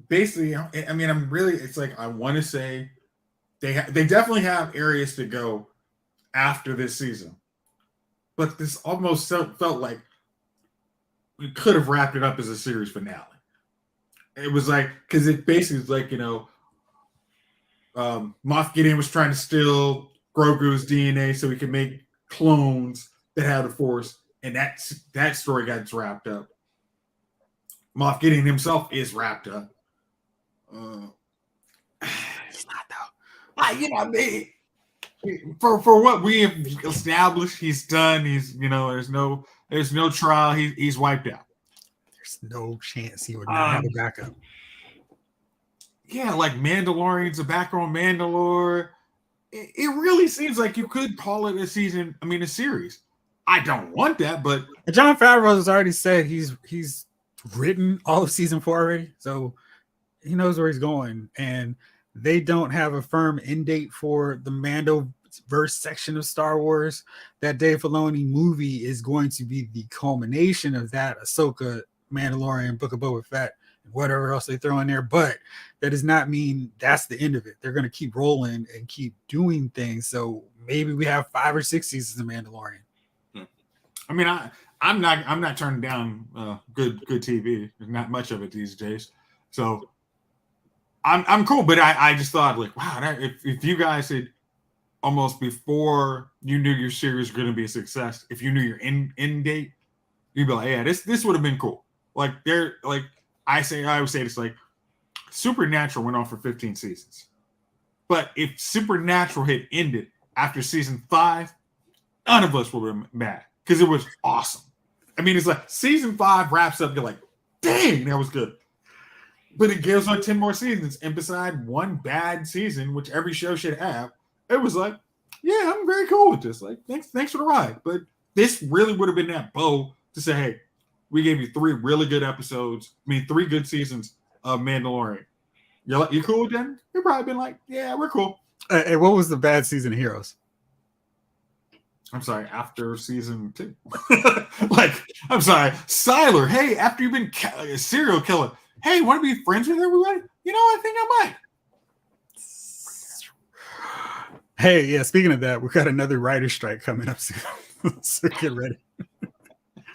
Speaker 2: Basically, I mean, I'm really, it's like, I want to say they definitely have areas to go after this season, but this almost felt like we could have wrapped it up as a series finale. It was like, because it basically was like, Moff Gideon was trying to steal Grogu's DNA so he could make clones that had the Force, and that story got wrapped up. Moff Gideon himself is wrapped up.
Speaker 1: He's not though.
Speaker 2: For what we have established, he's done. He's there's no trial. He's wiped out.
Speaker 1: There's no chance he would not have a backup.
Speaker 2: Yeah, like Mandalorian's a backer on Mandalore. It really seems like you could call it a series. I don't want that, but
Speaker 1: Jon Favreau has already said he's written all of season 4 already, so he knows where he's going. And they don't have a firm end date for the Mandoverse section of Star Wars. That Dave Filoni movie is going to be the culmination of that Ahsoka, Mandalorian, Book of Boba Fett, and whatever else they throw in there. But that does not mean that's the end of it. They're going to keep rolling and keep doing things. So maybe we have 5 or 6 seasons of Mandalorian.
Speaker 2: I mean, I'm not turning down good TV. There's not much of it these days, so I'm cool. But I just thought, like, wow, if you guys had almost before you knew your series was going to be a success, if you knew your end date, you'd be like, yeah, this would have been cool. Like I would say this, like, Supernatural went on for 15 seasons, but if Supernatural had ended after season 5, none of us would have been mad. Because it was awesome. I mean, it's like season 5 wraps up. You're like, dang, that was good. But it gives on 10 more seasons. And beside one bad season, which every show should have, it was like, yeah, I'm very cool with this. Like, thanks for the ride. But this really would have been that bow to say, hey, we gave you 3 really good episodes. 3 good seasons of Mandalorian. You cool with that? You've probably been like, yeah, we're cool.
Speaker 1: And what was the bad season of Heroes?
Speaker 2: I'm sorry, after season 2. Like, I'm sorry, Siler. Hey, after you've been a serial killer, hey, want to be friends with everybody? I think I might.
Speaker 1: Hey, yeah, speaking of that, we've got another writer's strike coming up soon. So get ready.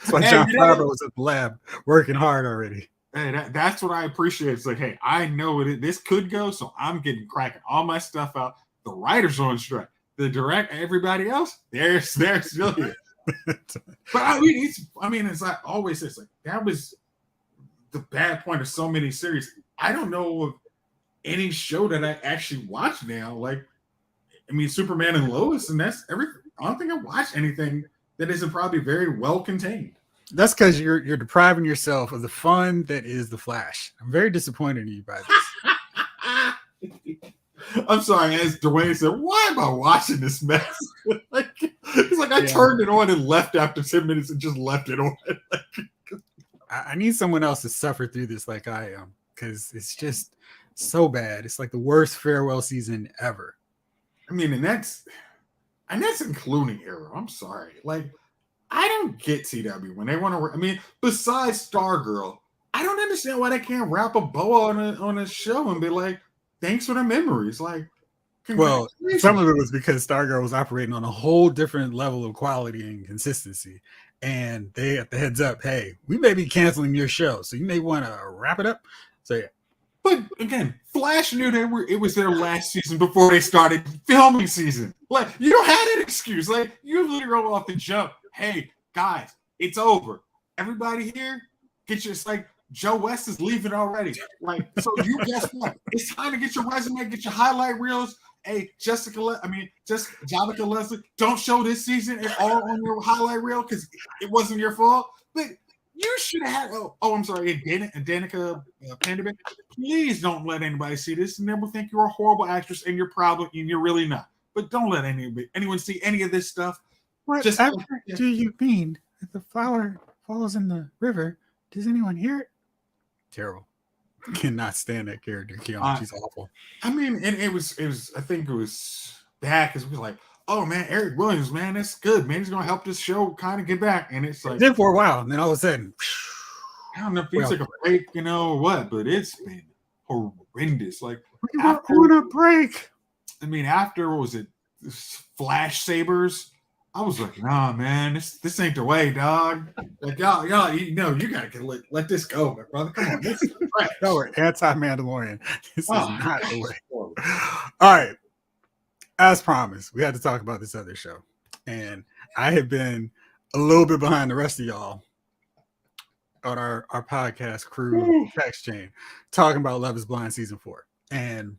Speaker 1: That's why Jon Favreau was at the lab working hard already.
Speaker 2: Hey, that's what I appreciate. It's like, hey, I know this could go, so I'm cracking all my stuff out. The writers are on strike. The direct, everybody else, they're still here. But it's like always, it's like that was the bad point of so many series. I don't know of any show that I actually watch now. Like, Superman and Lois, and that's everything. I don't think I watched anything that isn't probably very well contained.
Speaker 1: That's because you're depriving yourself of the fun that is the Flash. I'm very disappointed in you by this.
Speaker 2: I'm sorry, as Dwayne said, why am I watching this mess? It's like I turned it on and left after 10 minutes and just left it on.
Speaker 1: I need someone else to suffer through this like I am, because it's just so bad. It's like the worst farewell season ever.
Speaker 2: And that's including Arrow. I'm sorry. Like, I don't get CW when they want to. Besides Stargirl, I don't understand why they can't wrap a bow on a show and be like, thanks for the memories. Like,
Speaker 1: well, some of it was because Stargirl was operating on a whole different level of quality and consistency. And they got the heads up, hey, we may be canceling your show, so you may want to wrap it up. So, yeah.
Speaker 2: But again, Flash knew it was their last season before they started filming season. Like, you don't have that excuse. Like, you literally roll off the jump. Hey, guys, it's over. Everybody here, it's like, Joe West is leaving already. Like, so you guess what? It's time to get your resume, get your highlight reels. Hey, Jessica Leslie, don't show this season at all on your highlight reel because it wasn't your fault. But you should have had. I'm sorry, Danica Pandemic. Please don't let anybody see this, and they will think you're a horrible actress, and you're really not. But don't let anyone see any of this stuff.
Speaker 1: What do you mean? If the flower falls in the river, Does anyone hear it? Terrible. Cannot stand that character, Keon. She's awful.
Speaker 2: I mean, and it was. I think it was bad because we were like, oh man, Eric Williams, man, that's good, man. He's gonna help this show kind of get back. And it's like,
Speaker 1: it did for a while, and then all of a sudden,
Speaker 2: I don't know if he's like a break, or what, but it's been horrendous. Like,
Speaker 1: on a break.
Speaker 2: I mean, after what was it, Flash Sabers? I was like, nah, man, this ain't the way, dog. Like, y'all, you gotta let this go, my brother. Come on, this is
Speaker 1: no, we're anti-Mandalorian. This is not the way. All right, as promised, we had to talk about this other show, and I have been a little bit behind the rest of y'all on our podcast crew text chain talking about Love Is Blind season 4, and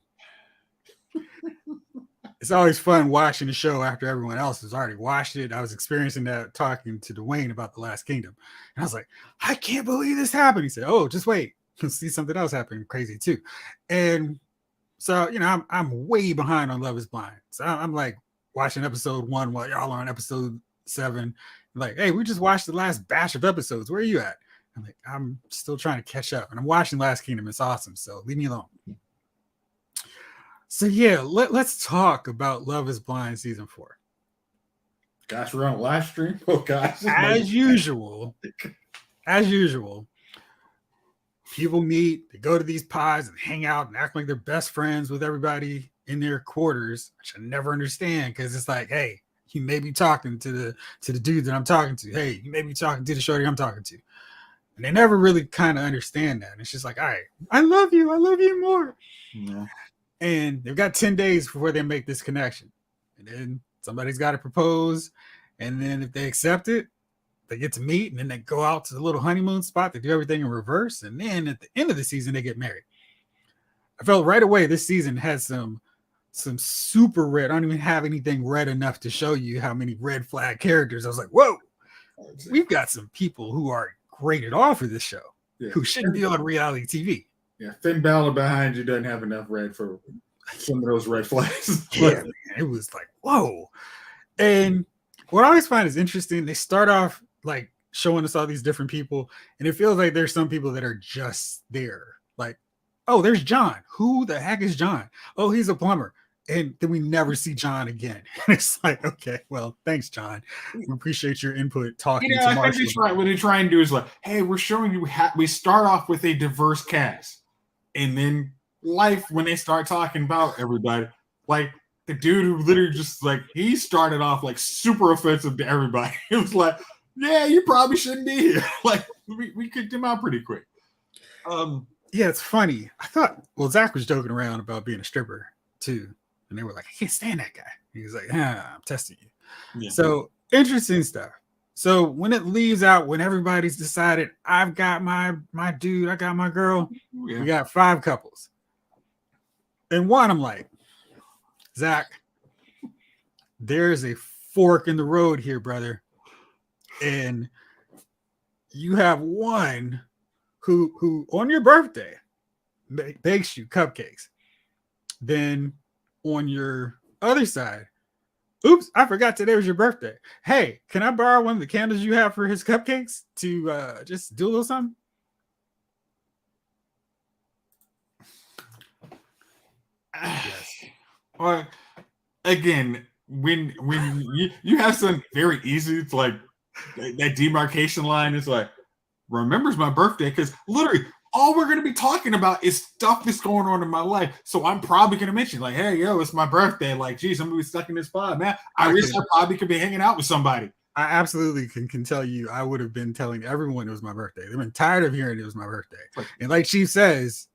Speaker 1: it's always fun watching the show after everyone else has already watched it. I was experiencing that talking to Dwayne about The Last Kingdom. And I was like, I can't believe this happened. He said, oh, just wait. You'll see something else happening crazy too. And so, I'm way behind on Love Is Blind. So I'm like watching episode 1 while y'all are on episode 7. Like, hey, we just watched the last batch of episodes. Where are you at? I'm like, I'm still trying to catch up. And I'm watching Last Kingdom. It's awesome. So leave me alone. So yeah, let's talk about Love Is Blind season 4.
Speaker 2: Gosh, we're on a live stream. Oh gosh.
Speaker 1: As usual, people meet, they go to these pods and hang out and act like they're best friends with everybody in their quarters, which I never understand because it's like, hey, you may be talking to the dude that I'm talking to. Hey, you may be talking to the shorty I'm talking to. And they never really kind of understand that. And it's just like, all right, I love you more.
Speaker 2: Yeah.
Speaker 1: And they've got 10 days before they make this connection. And then somebody's got to propose. And then if they accept it, they get to meet. And then they go out to the little honeymoon spot. They do everything in reverse. And then at the end of the season, they get married. I felt right away this season had some super red. I don't even have anything red enough to show you how many red flag characters. I was like, whoa, we've got some people who are graded off for this show who shouldn't be on reality TV.
Speaker 2: Yeah, Finn Balor behind you doesn't have enough red for some of those red flags.
Speaker 1: Yeah, man, it was like, whoa. And what I always find is interesting, they start off like showing us all these different people, and it feels like there's some people that are just there. Like, oh, there's John. Who the heck is John? Oh, he's a plumber. And then we never see John again. And it's like, okay, well, thanks, John. We appreciate your input talking to Marshall.
Speaker 2: What they try and do is like, hey, we're showing you we start off with a diverse cast. And then life, when they start talking about everybody, like the dude who literally just like, he started off like super offensive to everybody. It was like, yeah, you probably shouldn't be here. Like we kicked him out pretty quick.
Speaker 1: Yeah, it's funny. I thought, well, Zach was joking around about being a stripper too. And they were like, I can't stand that guy. He was like, I'm testing you. Yeah. So interesting stuff. So when it leaves out, when everybody's decided, I've got my dude, I got my girl, we got 5 couples. And one, I'm like, Zach, there's a fork in the road here, brother. And you have one who on your birthday bakes you cupcakes. Then on your other side, oops, I forgot today was your birthday. Hey, can I borrow one of the candles you have for his cupcakes to just do a little something?
Speaker 2: Yes. Well, again, when you have something very easy, it's like that demarcation line is like, remembers my birthday, because literally all we're going to be talking about is stuff that's going on in my life. So I'm probably going to mention like, hey, yo, it's my birthday. Like, geez, I'm going to be stuck in this pod, man. I wish I probably could be hanging out with somebody.
Speaker 1: I absolutely can tell you, I would have been telling everyone it was my birthday. They've been tired of hearing it was my birthday. And like Chief says,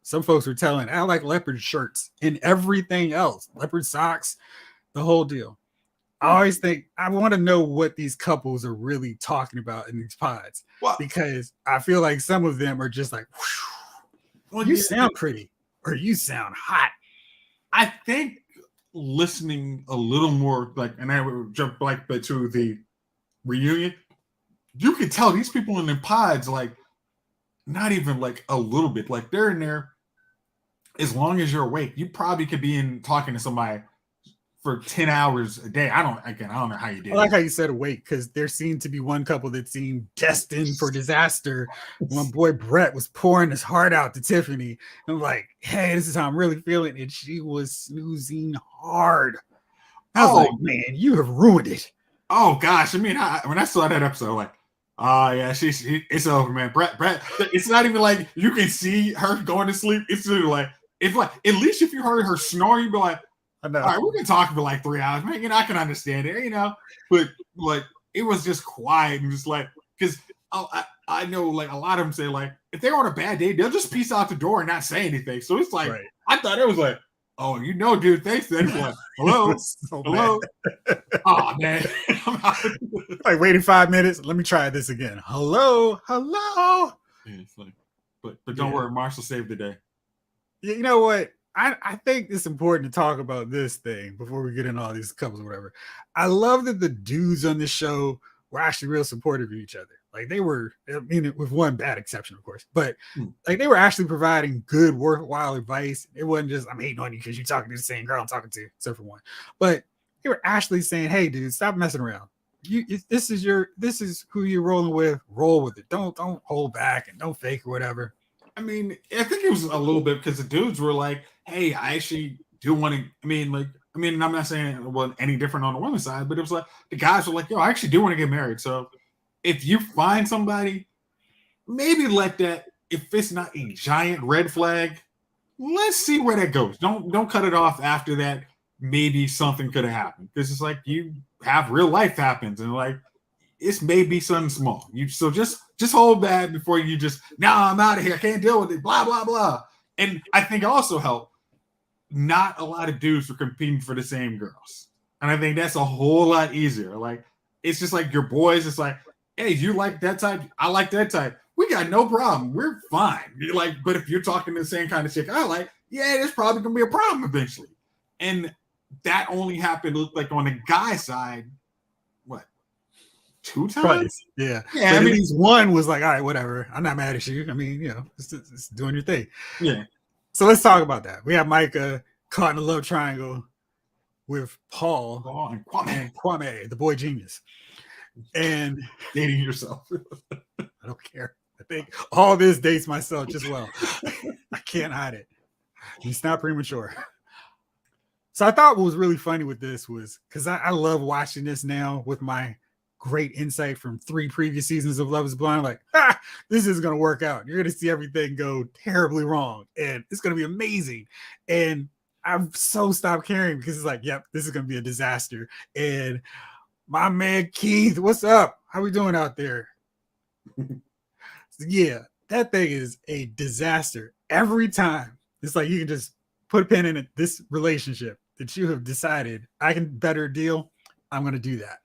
Speaker 1: some folks were telling, I like leopard shirts and everything else, leopard socks, the whole deal. I always think I want to know what these couples are really talking about in these pods, because I feel like some of them are just like, well, you sound pretty or you sound hot.
Speaker 2: I think listening a little more, like, and I would jump back to the reunion, you could tell these people in the pods, like, not even like a little bit, like they're in there. As long as you're awake, you probably could be in talking to somebody for 10 hours a day. I don't know how you did
Speaker 1: I like
Speaker 2: it.
Speaker 1: how you said awake, because there seemed to be one couple that seemed destined for disaster. My boy Brett was pouring his heart out to Tiffany. I'm like, hey, this is how I'm really feeling. And she was snoozing hard. I was like, man, you have ruined it.
Speaker 2: Oh gosh. I mean, when I saw that episode, like, yeah, it's over, man. Brett, it's not even like you can see her going to sleep. It's literally like, at least if you heard her snoring, you'd be like,
Speaker 1: I know.
Speaker 2: all right, we can talk for like 3 hours, man. I can understand it, but like it was just quiet and just like, because I know like a lot of them say like if they're on a bad day, they'll just peace out the door and not say anything. So it's like, right. I thought it was like, oh, dude, thanks. Then it's like, hello, hello. Oh man,
Speaker 1: like waiting 5 minutes. Let me try this again. Hello.
Speaker 2: Yeah, it's like, but don't worry, Marshall saved the day.
Speaker 1: You know what? I think it's important to talk about this thing before we get into all these couples or whatever. I love that the dudes on the show were actually real supportive of each other. Like they were, I mean, with one bad exception, of course, but like they were actually providing good, worthwhile advice. It wasn't just, I'm hating on you because you're talking to the same girl I'm talking to, except for one. But they were actually saying, hey, dude, stop messing around. This is who you're rolling with. Roll with it. Don't hold back and don't fake or whatever.
Speaker 2: I mean, I think it was a little bit because the dudes were like, hey, I actually do want to. I mean, I'm not saying it was any different on the women's side, but it was like the guys were like, yo, I actually do want to get married. So if you find somebody, maybe let that, if it's not a giant red flag, let's see where that goes. Don't cut it off after that. Maybe something could have happened because it's like you have real life happens and like it's maybe something small. So just hold back before you just I'm out of here. I can't deal with it. Blah blah blah. And I think also helped. Not a lot of dudes were competing for the same girls, and I think that's a whole lot easier. Like it's just like your boys. It's like, hey, you like that type? I like that type. We got no problem. We're fine. You're like, but if you're talking to the same kind of chick I like, yeah, there's probably gonna be a problem eventually. And that only happened like on the guy side. What? 2 times?
Speaker 1: Twice. Yeah.
Speaker 2: Yeah.
Speaker 1: But at least one was like, all right, whatever. I'm not mad at you. I mean, it's doing your thing.
Speaker 2: Yeah.
Speaker 1: So let's talk about that. We have Micah caught in a love triangle with Paul
Speaker 2: and
Speaker 1: Kwame, the boy genius. And
Speaker 2: dating yourself.
Speaker 1: I don't care. I think all this dates myself just well. I can't hide it. It's not premature. So I thought what was really funny with this was because I love watching this now with my great insight from 3 previous seasons of Love is Blind. Like, this is going to work out. You're going to see everything go terribly wrong. And it's going to be amazing. And I've so stopped caring because it's like, yep, this is going to be a disaster. And my man Keith, what's up? How we doing out there? Yeah, that thing is a disaster every time. It's like you can just put a pin in it. This relationship that you have decided I can better deal, I'm going to do that.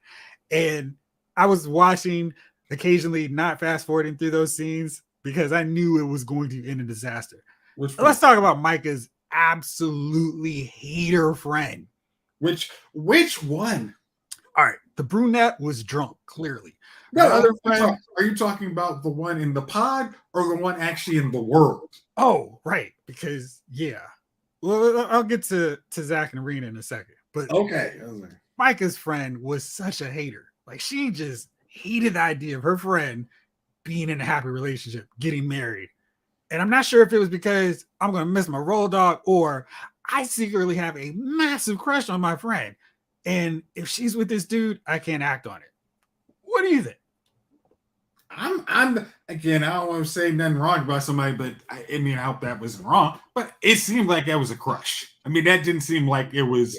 Speaker 1: And I was watching occasionally, not fast forwarding through those scenes because I knew it was going to end in disaster. Let's talk about Micah's absolutely hater friend.
Speaker 2: Which one?
Speaker 1: All right, the brunette was drunk, clearly.
Speaker 2: No, other friend. Are you talking about the one in the pod or the one actually in the world?
Speaker 1: Oh, right. Because well, I'll get to Zach and Arena in a second. But
Speaker 2: okay,
Speaker 1: Micah's friend was such a hater. Like she just hated the idea of her friend being in a happy relationship, getting married. And I'm not sure if it was because I'm going to miss my roll dog or I secretly have a massive crush on my friend. And if she's with this dude, I can't act on it. What do you think?
Speaker 2: I'm again, I don't want to say nothing wrong about somebody, but I hope that wasn't wrong. But it seemed like that was a crush. I mean, that didn't seem like it was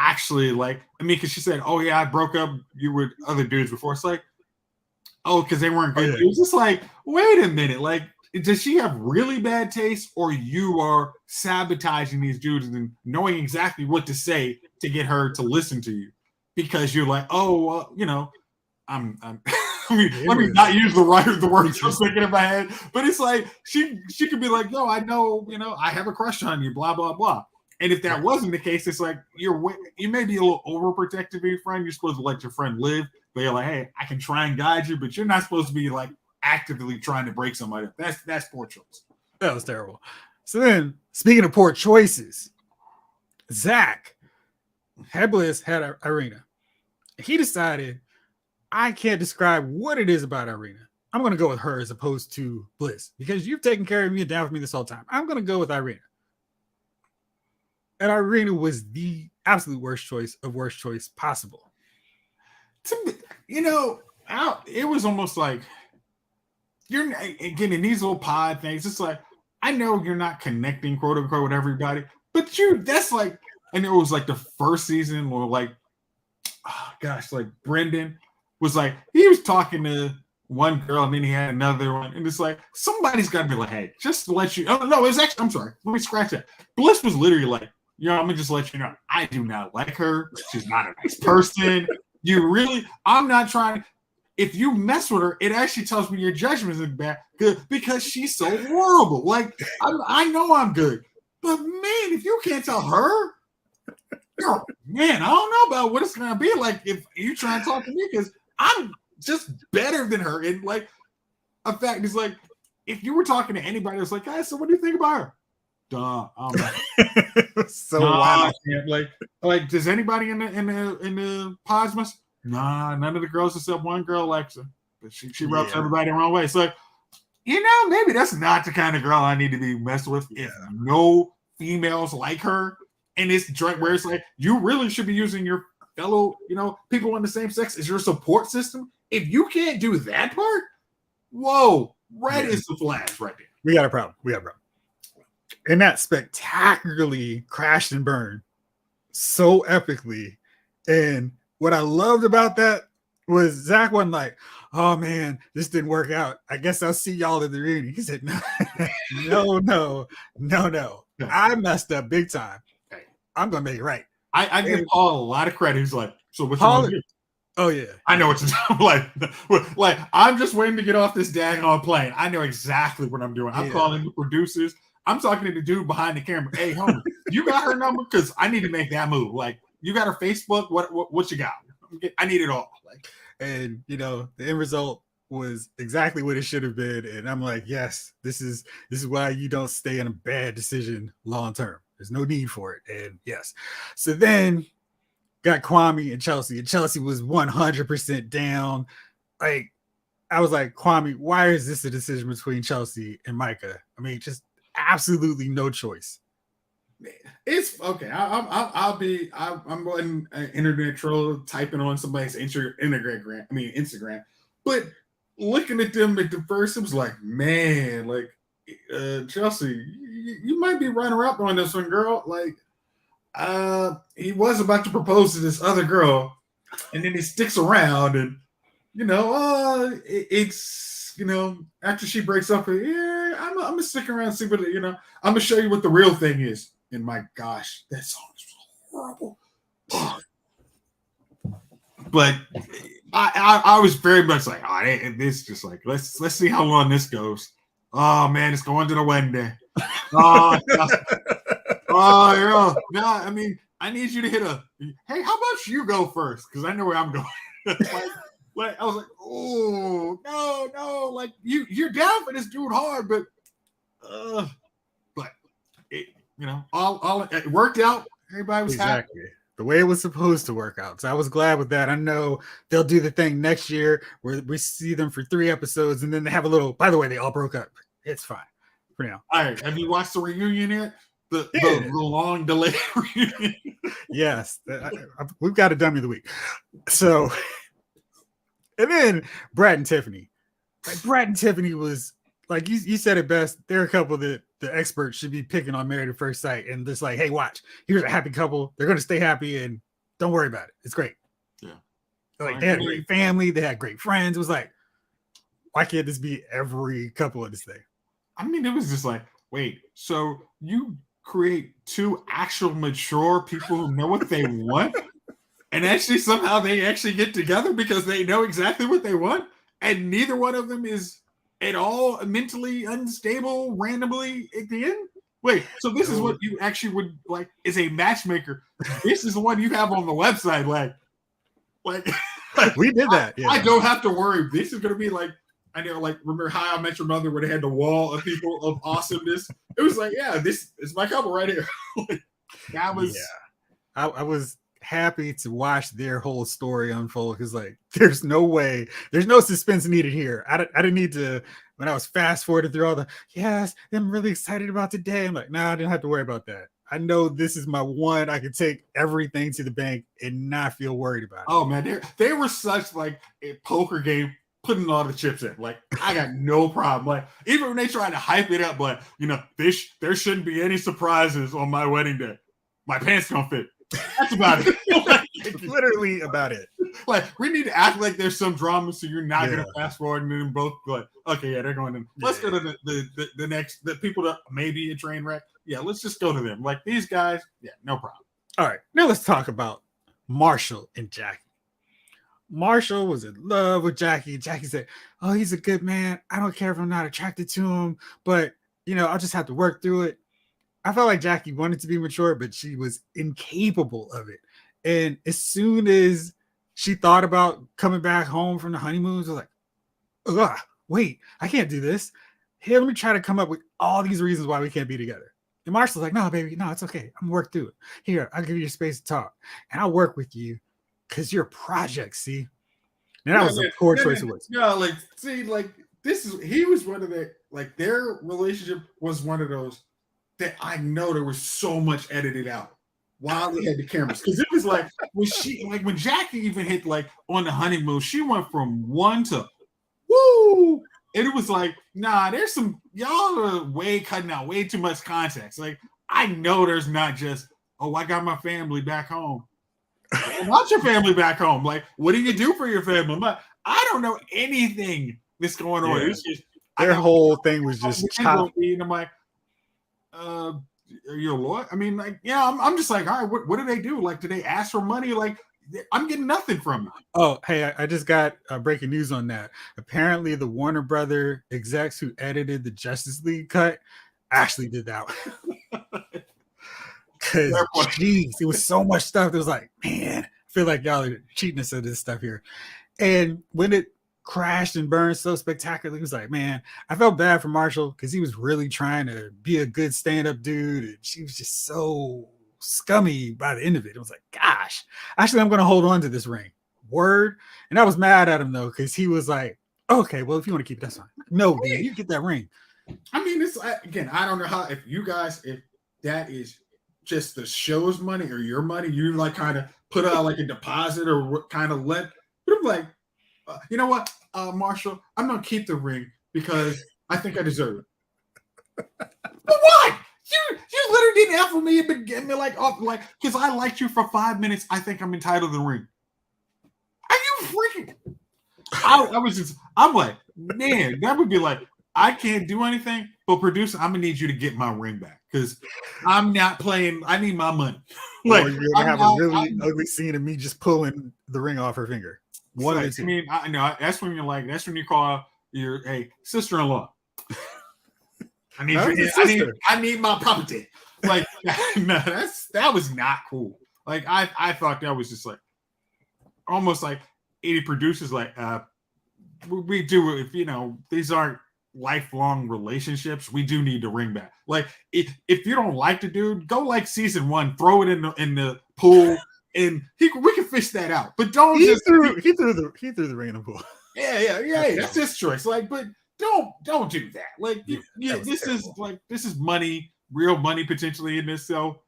Speaker 2: actually like, because she said, oh yeah, I broke up you with other dudes before. It's like, oh, because they weren't good dudes. It's like, wait a minute, like, does she have really bad taste, or you are sabotaging these dudes and knowing exactly what to say to get her to listen to you? Because you're like, oh, I'm let me not use the words I'm thinking in my head. But it's like she could be like, yo, I know, I have a crush on you, blah, blah, blah. And if that wasn't the case, it's like you may be a little overprotective of your friend. You're supposed to let your friend live, but you're like, hey, I can try and guide you, but you're not supposed to be like actively trying to break somebody up. That's poor choice.
Speaker 1: That was terrible. So then, speaking of poor choices, Zach had Bliss, had Irina. He decided, I can't describe what it is about Irina. I'm going to go with her as opposed to Bliss because you've taken care of me and down for me this whole time. I'm going to go with Irina. And Irina was the absolute worst choice possible.
Speaker 2: You know, it was almost like you're again in these little pod things. It's like, I know you're not connecting, quote unquote, with everybody, but that's like, and it was like the first season where like, oh gosh, like Brendan was like, he was talking to one girl and then he had another one. And it's like, somebody's got to be like, hey, just to let you, oh no, it's actually, I'm sorry, let me scratch that. Bliss was literally like, I'm going to just let you know, I do not like her. She's not a nice person. I'm not trying. If you mess with her, it actually tells me your judgment is bad because she's so horrible. Like, I know I'm good. But man, if you can't tell her, man, I don't know about what it's going to be like if you try and talk to me because I'm just better than her. And like, in fact, it's like, if you were talking to anybody that's like, hey, so what do you think about her? Duh.
Speaker 1: So wild.
Speaker 2: Like, does anybody in the Posmas? Nah, none of the girls except one girl likes her. But she rubs everybody the wrong way. So, maybe that's not the kind of girl I need to be messing with. If no females like her, and it's where it's like, you really should be using your fellow, people in the same sex as your support system. If you can't do that part, whoa, is the flash right there.
Speaker 1: We got a problem. And that spectacularly crashed and burned so epically. And what I loved about that was Zach wasn't like, oh man, this didn't work out. I guess I'll see y'all in the reunion. He said, no. I messed up big time. I'm going to make it right.
Speaker 2: I give Paul a lot of credit. He's like, so what you going to do?
Speaker 1: Oh, yeah.
Speaker 2: I know what to do. like, I'm just waiting to get off this daggone plane. I know exactly what I'm doing. I'm calling the producers. I'm talking to the dude behind the camera. Hey, homie, you got her number? Because I need to make that move. Like, you got her Facebook? What you got? I need it all.
Speaker 1: And the end result was exactly what it should have been. And I'm like, yes, this is why you don't stay in a bad decision long term. There's no need for it. And yes. So then got Kwame and Chelsea. And Chelsea was 100% down. Like, I was like, Kwame, why is this a decision between Chelsea and Micah? I mean, just absolutely no choice.
Speaker 2: It's okay. I'm on an internet troll typing on somebody's Instagram. But looking at them at the first, it was like, man, like Chelsea, you might be runner up on this one, girl. Like, he was about to propose to this other girl, and then he sticks around, and it's after she breaks up, I'm gonna stick around and see what I'm gonna show you what the real thing is. And my gosh, that song is horrible. But I was very much like, this just like let's see how long this goes. Oh man, it's going to the wedding. Oh, no, I mean, I need you to hit hey, how about you go first? Because I know where I'm going. Like I was like, oh no, like you're down for this dude hard, but it, all it worked out. Everybody was happy.
Speaker 1: The way it was supposed to work out. So I was glad with that. I know they'll do the thing next year where we see them for 3 episodes and then they have a little, by the way, they all broke up. It's fine for now.
Speaker 2: All right. Have you watched the reunion yet? The long delayed reunion?
Speaker 1: Yes. We've got a dummy of the week. So, and then Brad and Tiffany. Like Brad and Tiffany was, like you said it best. They're a couple that the experts should be picking on Married at First Sight and just like, hey, watch, here's a happy couple. They're going to stay happy and don't worry about it. It's great.
Speaker 2: Yeah.
Speaker 1: Like they had a great family. They had great friends. It was like, why can't this be every couple of this thing?
Speaker 2: I mean, it was just like, wait, so you create 2 actual mature people who know what they want and actually somehow they actually get together because they know exactly what they want and neither one of them is at all mentally unstable randomly at the end? Wait, so this is what you actually would like is a matchmaker. This is the one you have on the website. Like
Speaker 1: we did that. Yeah.
Speaker 2: I don't have to worry. This is going to be like, I know, like, remember How I Met Your Mother where they had the wall of people of awesomeness? It was like, yeah, this is my couple right here. That was.
Speaker 1: Yeah. I was happy to watch their whole story unfold because like there's no way, there's no suspense needed here. I didn't need to, when I was fast forwarded through all the yes, I'm really excited about today. I'm like, nah, I didn't have to worry about that. I know this is my one. I can take everything to the bank and not feel worried about it.
Speaker 2: Oh man, they were such like a poker game, putting all the chips in. Like I got no problem. Like even when they try to hype it up, like there shouldn't be any surprises on my wedding day. My pants don't fit. That's about it.
Speaker 1: Like, literally about it.
Speaker 2: Like we need to act like there's some drama, so you're not gonna fast forward and then both go like, okay, yeah, they're going in. Let's go to the next, the people that maybe a train wreck. Yeah, let's just go to them. Like these guys, yeah, no problem.
Speaker 1: All right, now let's talk about Marshall and Jackie. Marshall was in love with Jackie. Jackie said, "Oh, he's a good man. I don't care if I'm not attracted to him, but I'll just have to work through it." I felt like Jackie wanted to be mature, but she was incapable of it. And as soon as she thought about coming back home from the honeymoons, I was like, ugh, wait, I can't do this. Here, let me try to come up with all these reasons why we can't be together. And Marshall's like, no, baby, no, it's okay. I'm gonna work through it. Here, I'll give you space to talk. And I'll work with you because you're a project, see? And that was a poor choice of words.
Speaker 2: Yeah, like, see, like, he was one of the, like, their relationship was one of those that I know there was so much edited out while they had the cameras. Because it was like, when Jackie even hit, like, on the honeymoon, she went from one to, woo! And it was like, nah, there's y'all are cutting out way too much context. Like, I know there's not just, oh, I got my family back home. Not your family back home. Like, what do you do for your family? I don't know anything that's going on.
Speaker 1: Yeah.
Speaker 2: It's just,
Speaker 1: their whole thing was just choppy.
Speaker 2: And I'm like, are you a lawyer? I mean, like, yeah, I'm just like, all right, what do they do? Like, do they ask for money? Like, I'm getting nothing from it.
Speaker 1: Oh, hey, I just got breaking news on that. Apparently, the Warner Brother execs who edited the Justice League cut actually did that one. Because, jeez, it was so much stuff that was like, man, I feel like y'all are cheating us of this stuff here. And when it crashed and burned so spectacularly, it was like, man, I felt bad for Marshall because he was really trying to be a good stand-up dude. And she was just so scummy by the end of it. It was like, gosh, actually, I'm going to hold on to this ring. Word. And I was mad at him, though, because he was like, okay, well, if you want to keep it, that's fine. No, dude, you get that ring.
Speaker 2: I mean, it's, again, I don't know how, if that is just the show's money or your money, you like kind of put out like a deposit or kind of but I'm like, you know what, Marshall, I'm gonna keep the ring because I think I deserve it. But what? You literally didn't offer me and get me like because I liked you for 5 minutes. I think I'm entitled to the ring. Are you freaking? I'm like, man, that would be like, I can't do anything, but producer, I'm gonna need you to get my ring back because I'm not playing. I need my money.
Speaker 1: Like, or you're gonna have a really ugly scene of me just pulling the ring off her finger. One of the two.
Speaker 2: I mean, I know that's when you're like, that's when you call your sister-in-law. I need my property. Like, no, that was not cool. Like, I thought that was just like almost like 80 producers like, we do, if these aren't lifelong relationships, we do need to ring back. Like, if you don't like the dude, go like season 1, throw it in the pool, and we can fish that out. But don't
Speaker 1: he threw the ring in the pool.
Speaker 2: Yeah. That's his choice. Like, but don't do that. Like, this is money, real money potentially in this. So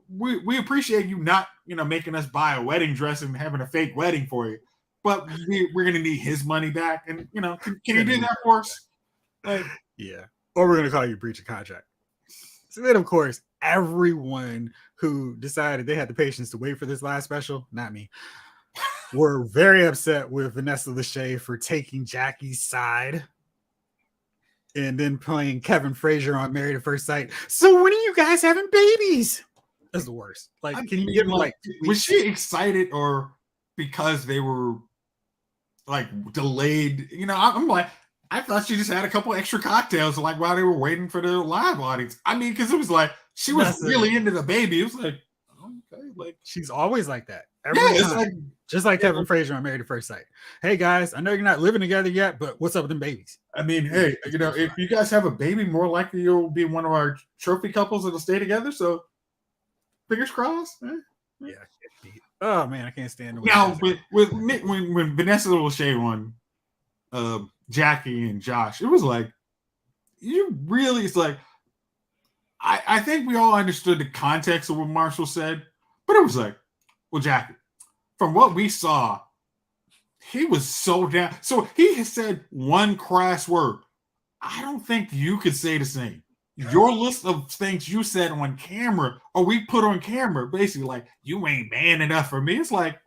Speaker 2: we appreciate you not making us buy a wedding dress and having a fake wedding for you. But we're gonna need his money back, and can you do that for us? Like,
Speaker 1: yeah, or we're gonna call you breach of contract. So then, of course, everyone who decided they had the patience to wait for this last special, not me, were very upset with Vanessa Lachey for taking Jackie's side and then playing Kevin Frazier on Married at First Sight. So when are you guys having babies? That's the worst. Like, can you give me like?
Speaker 2: Was she excited or because they were like delayed? I'm like, I thought she just had a couple extra cocktails like while they were waiting for the live audience. I mean, because it was like she was really into the baby. It was like, okay, like
Speaker 1: she's always like that. It's like, just like Kevin Frazier on Married at First Sight. Hey guys, I know you're not living together yet, but what's up with them babies?
Speaker 2: I mean, hey, if you guys have a baby, more likely you'll be one of our trophy couples that'll stay together. So fingers crossed.
Speaker 1: Yeah, Oh man, I can't stand the way
Speaker 2: Now with Nick, when Vanessa Lachey won, Jackie and Josh, it was like you really. It's like I think we all understood the context of what Marshall said, but it was like, well, Jackie, from what we saw, he was so down. So he has said one crass word. I don't think you could say the same. Your list of things you said on camera, or we put on camera, basically like you ain't man enough for me. It's like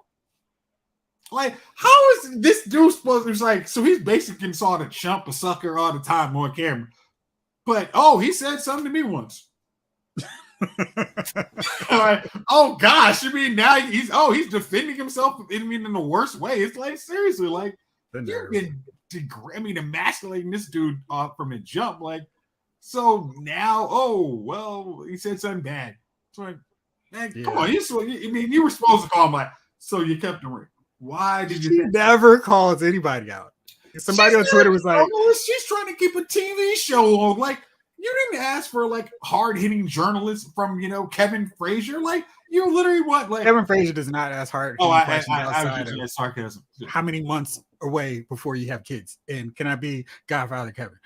Speaker 2: how is this dude supposed to? It's like so he's basically saw the chump a sucker all the time on camera, but he said something to me once. Like, oh gosh, I mean now he's defending himself in the worst way. It's like seriously, like you've been emasculating this dude from the jump. Like, so now, he said something bad. It's like, man, come on, you were supposed to call him like, so you kept the ring. Why did you?
Speaker 1: She never calls anybody out. Somebody on Twitter was like,
Speaker 2: she's trying to keep a TV show on. Like, you didn't ask for like hard-hitting journalists from Kevin Frazier. Like, you literally what? Like
Speaker 1: Kevin Frazier does not ask hard.
Speaker 2: I was just sarcasm.
Speaker 1: How many months away before you have kids? And can I be Godfather Kevin?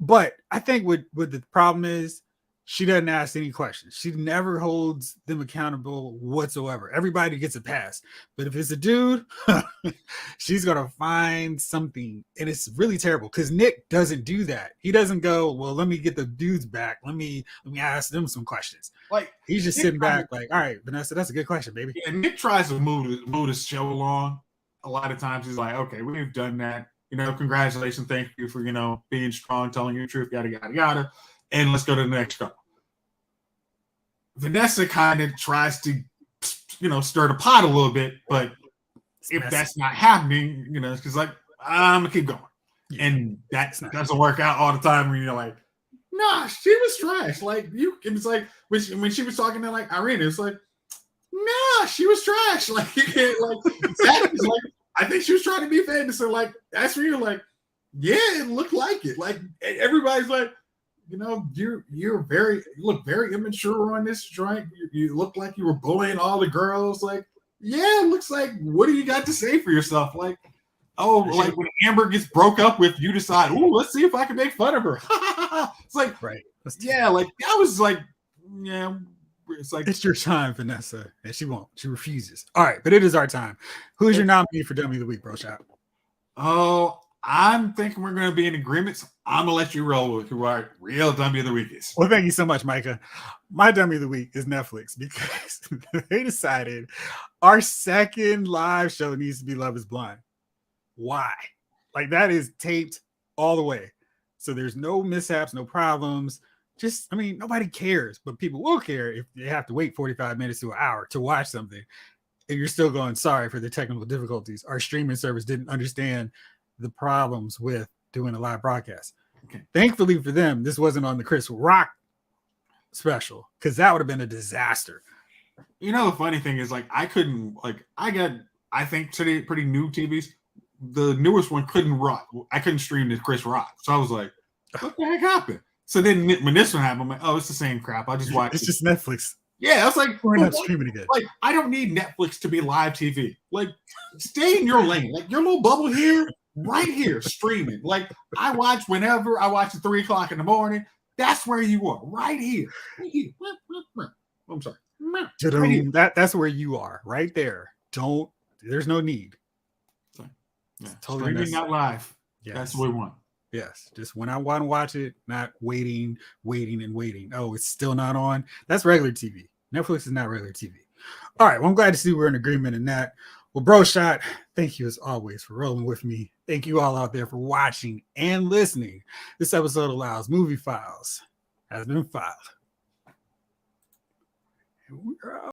Speaker 1: But I think what the problem is, she doesn't ask any questions. She never holds them accountable whatsoever. Everybody gets a pass. But if it's a dude, she's going to find something. And it's really terrible because Nick doesn't do that. He doesn't go, well, let me get the dudes back. Let me ask them some questions.
Speaker 2: Like
Speaker 1: he's just sitting back like, all right, Vanessa, that's a good question, baby.
Speaker 2: Yeah, Nick tries to move the show along. A lot of times he's like, okay, we've done that. Congratulations. Thank you for, being strong, telling your truth, yada, yada, yada. And let's go to the next couple. Vanessa kind of tries to, stir the pot a little bit, but if that's not happening, it's because like, I'm going to keep going. Yeah. And that doesn't work out all the time when you're like, nah, she was trash. Like, it's like, when she was talking to like Irina, it's like, nah, she was trash. Like, you can't, like, exactly. Like, I think she was trying to be famous. So, like, that's where you're like, yeah, it looked like it. Like, everybody's like, you look very immature on this joint. You look like you were bullying all the girls. Like, yeah, it looks like, what do you got to say for yourself? Like, like when Amber gets broke up with, you decide, let's see if I can make fun of her. It's like,
Speaker 1: right.
Speaker 2: Yeah, like, that was like, yeah. It's like,
Speaker 1: it's your time, Vanessa. And she won't. She refuses. All right, but it is our time. Who's your nominee for Dummy of the Week, Bro Shop?
Speaker 2: Oh, I'm thinking we're going to be in agreement. I'm going to let you roll with who our real Dummy of the Week is.
Speaker 1: Well, thank you so much, Micah. My Dummy of the Week is Netflix because they decided our second live show needs to be Love is Blind. Why? Like, that is taped all the way. So there's no mishaps, no problems. Nobody cares, but people will care if they have to wait 45 minutes to an hour to watch something. And you're still going, sorry for the technical difficulties. Our streaming service didn't understand the problems with doing a live broadcast. Okay. Thankfully for them, this wasn't on the Chris Rock special because that would have been a disaster.
Speaker 2: The funny thing is, like, I think today pretty new TVs. The newest one couldn't run. I couldn't stream the Chris Rock. So I was like, what the heck happened? So then when this one happened, I'm like, it's the same crap. I'll just watch it.
Speaker 1: It's just Netflix.
Speaker 2: Yeah, I was like,
Speaker 1: we're not streaming again.
Speaker 2: Like, I don't need Netflix to be live TV. Like, stay in your lane. Like, your little bubble here, right here, streaming. Like, I watch whenever. I watch at 3 o'clock in the morning. That's where you are, right here. Right here. I'm sorry.
Speaker 1: Right here. That's where you are, right there. There's no need.
Speaker 2: Yeah. Totally streaming, not live. Yes. That's what we want.
Speaker 1: Yes, just when I want to watch it, not waiting. Oh, it's still not on. That's regular TV. Netflix is not regular TV. All right, well, I'm glad to see we're in agreement in that. Well, Bro Shot, thank you as always for rolling with me. Thank you all out there for watching and listening. This episode allows Movie Files has been filed. And we're out.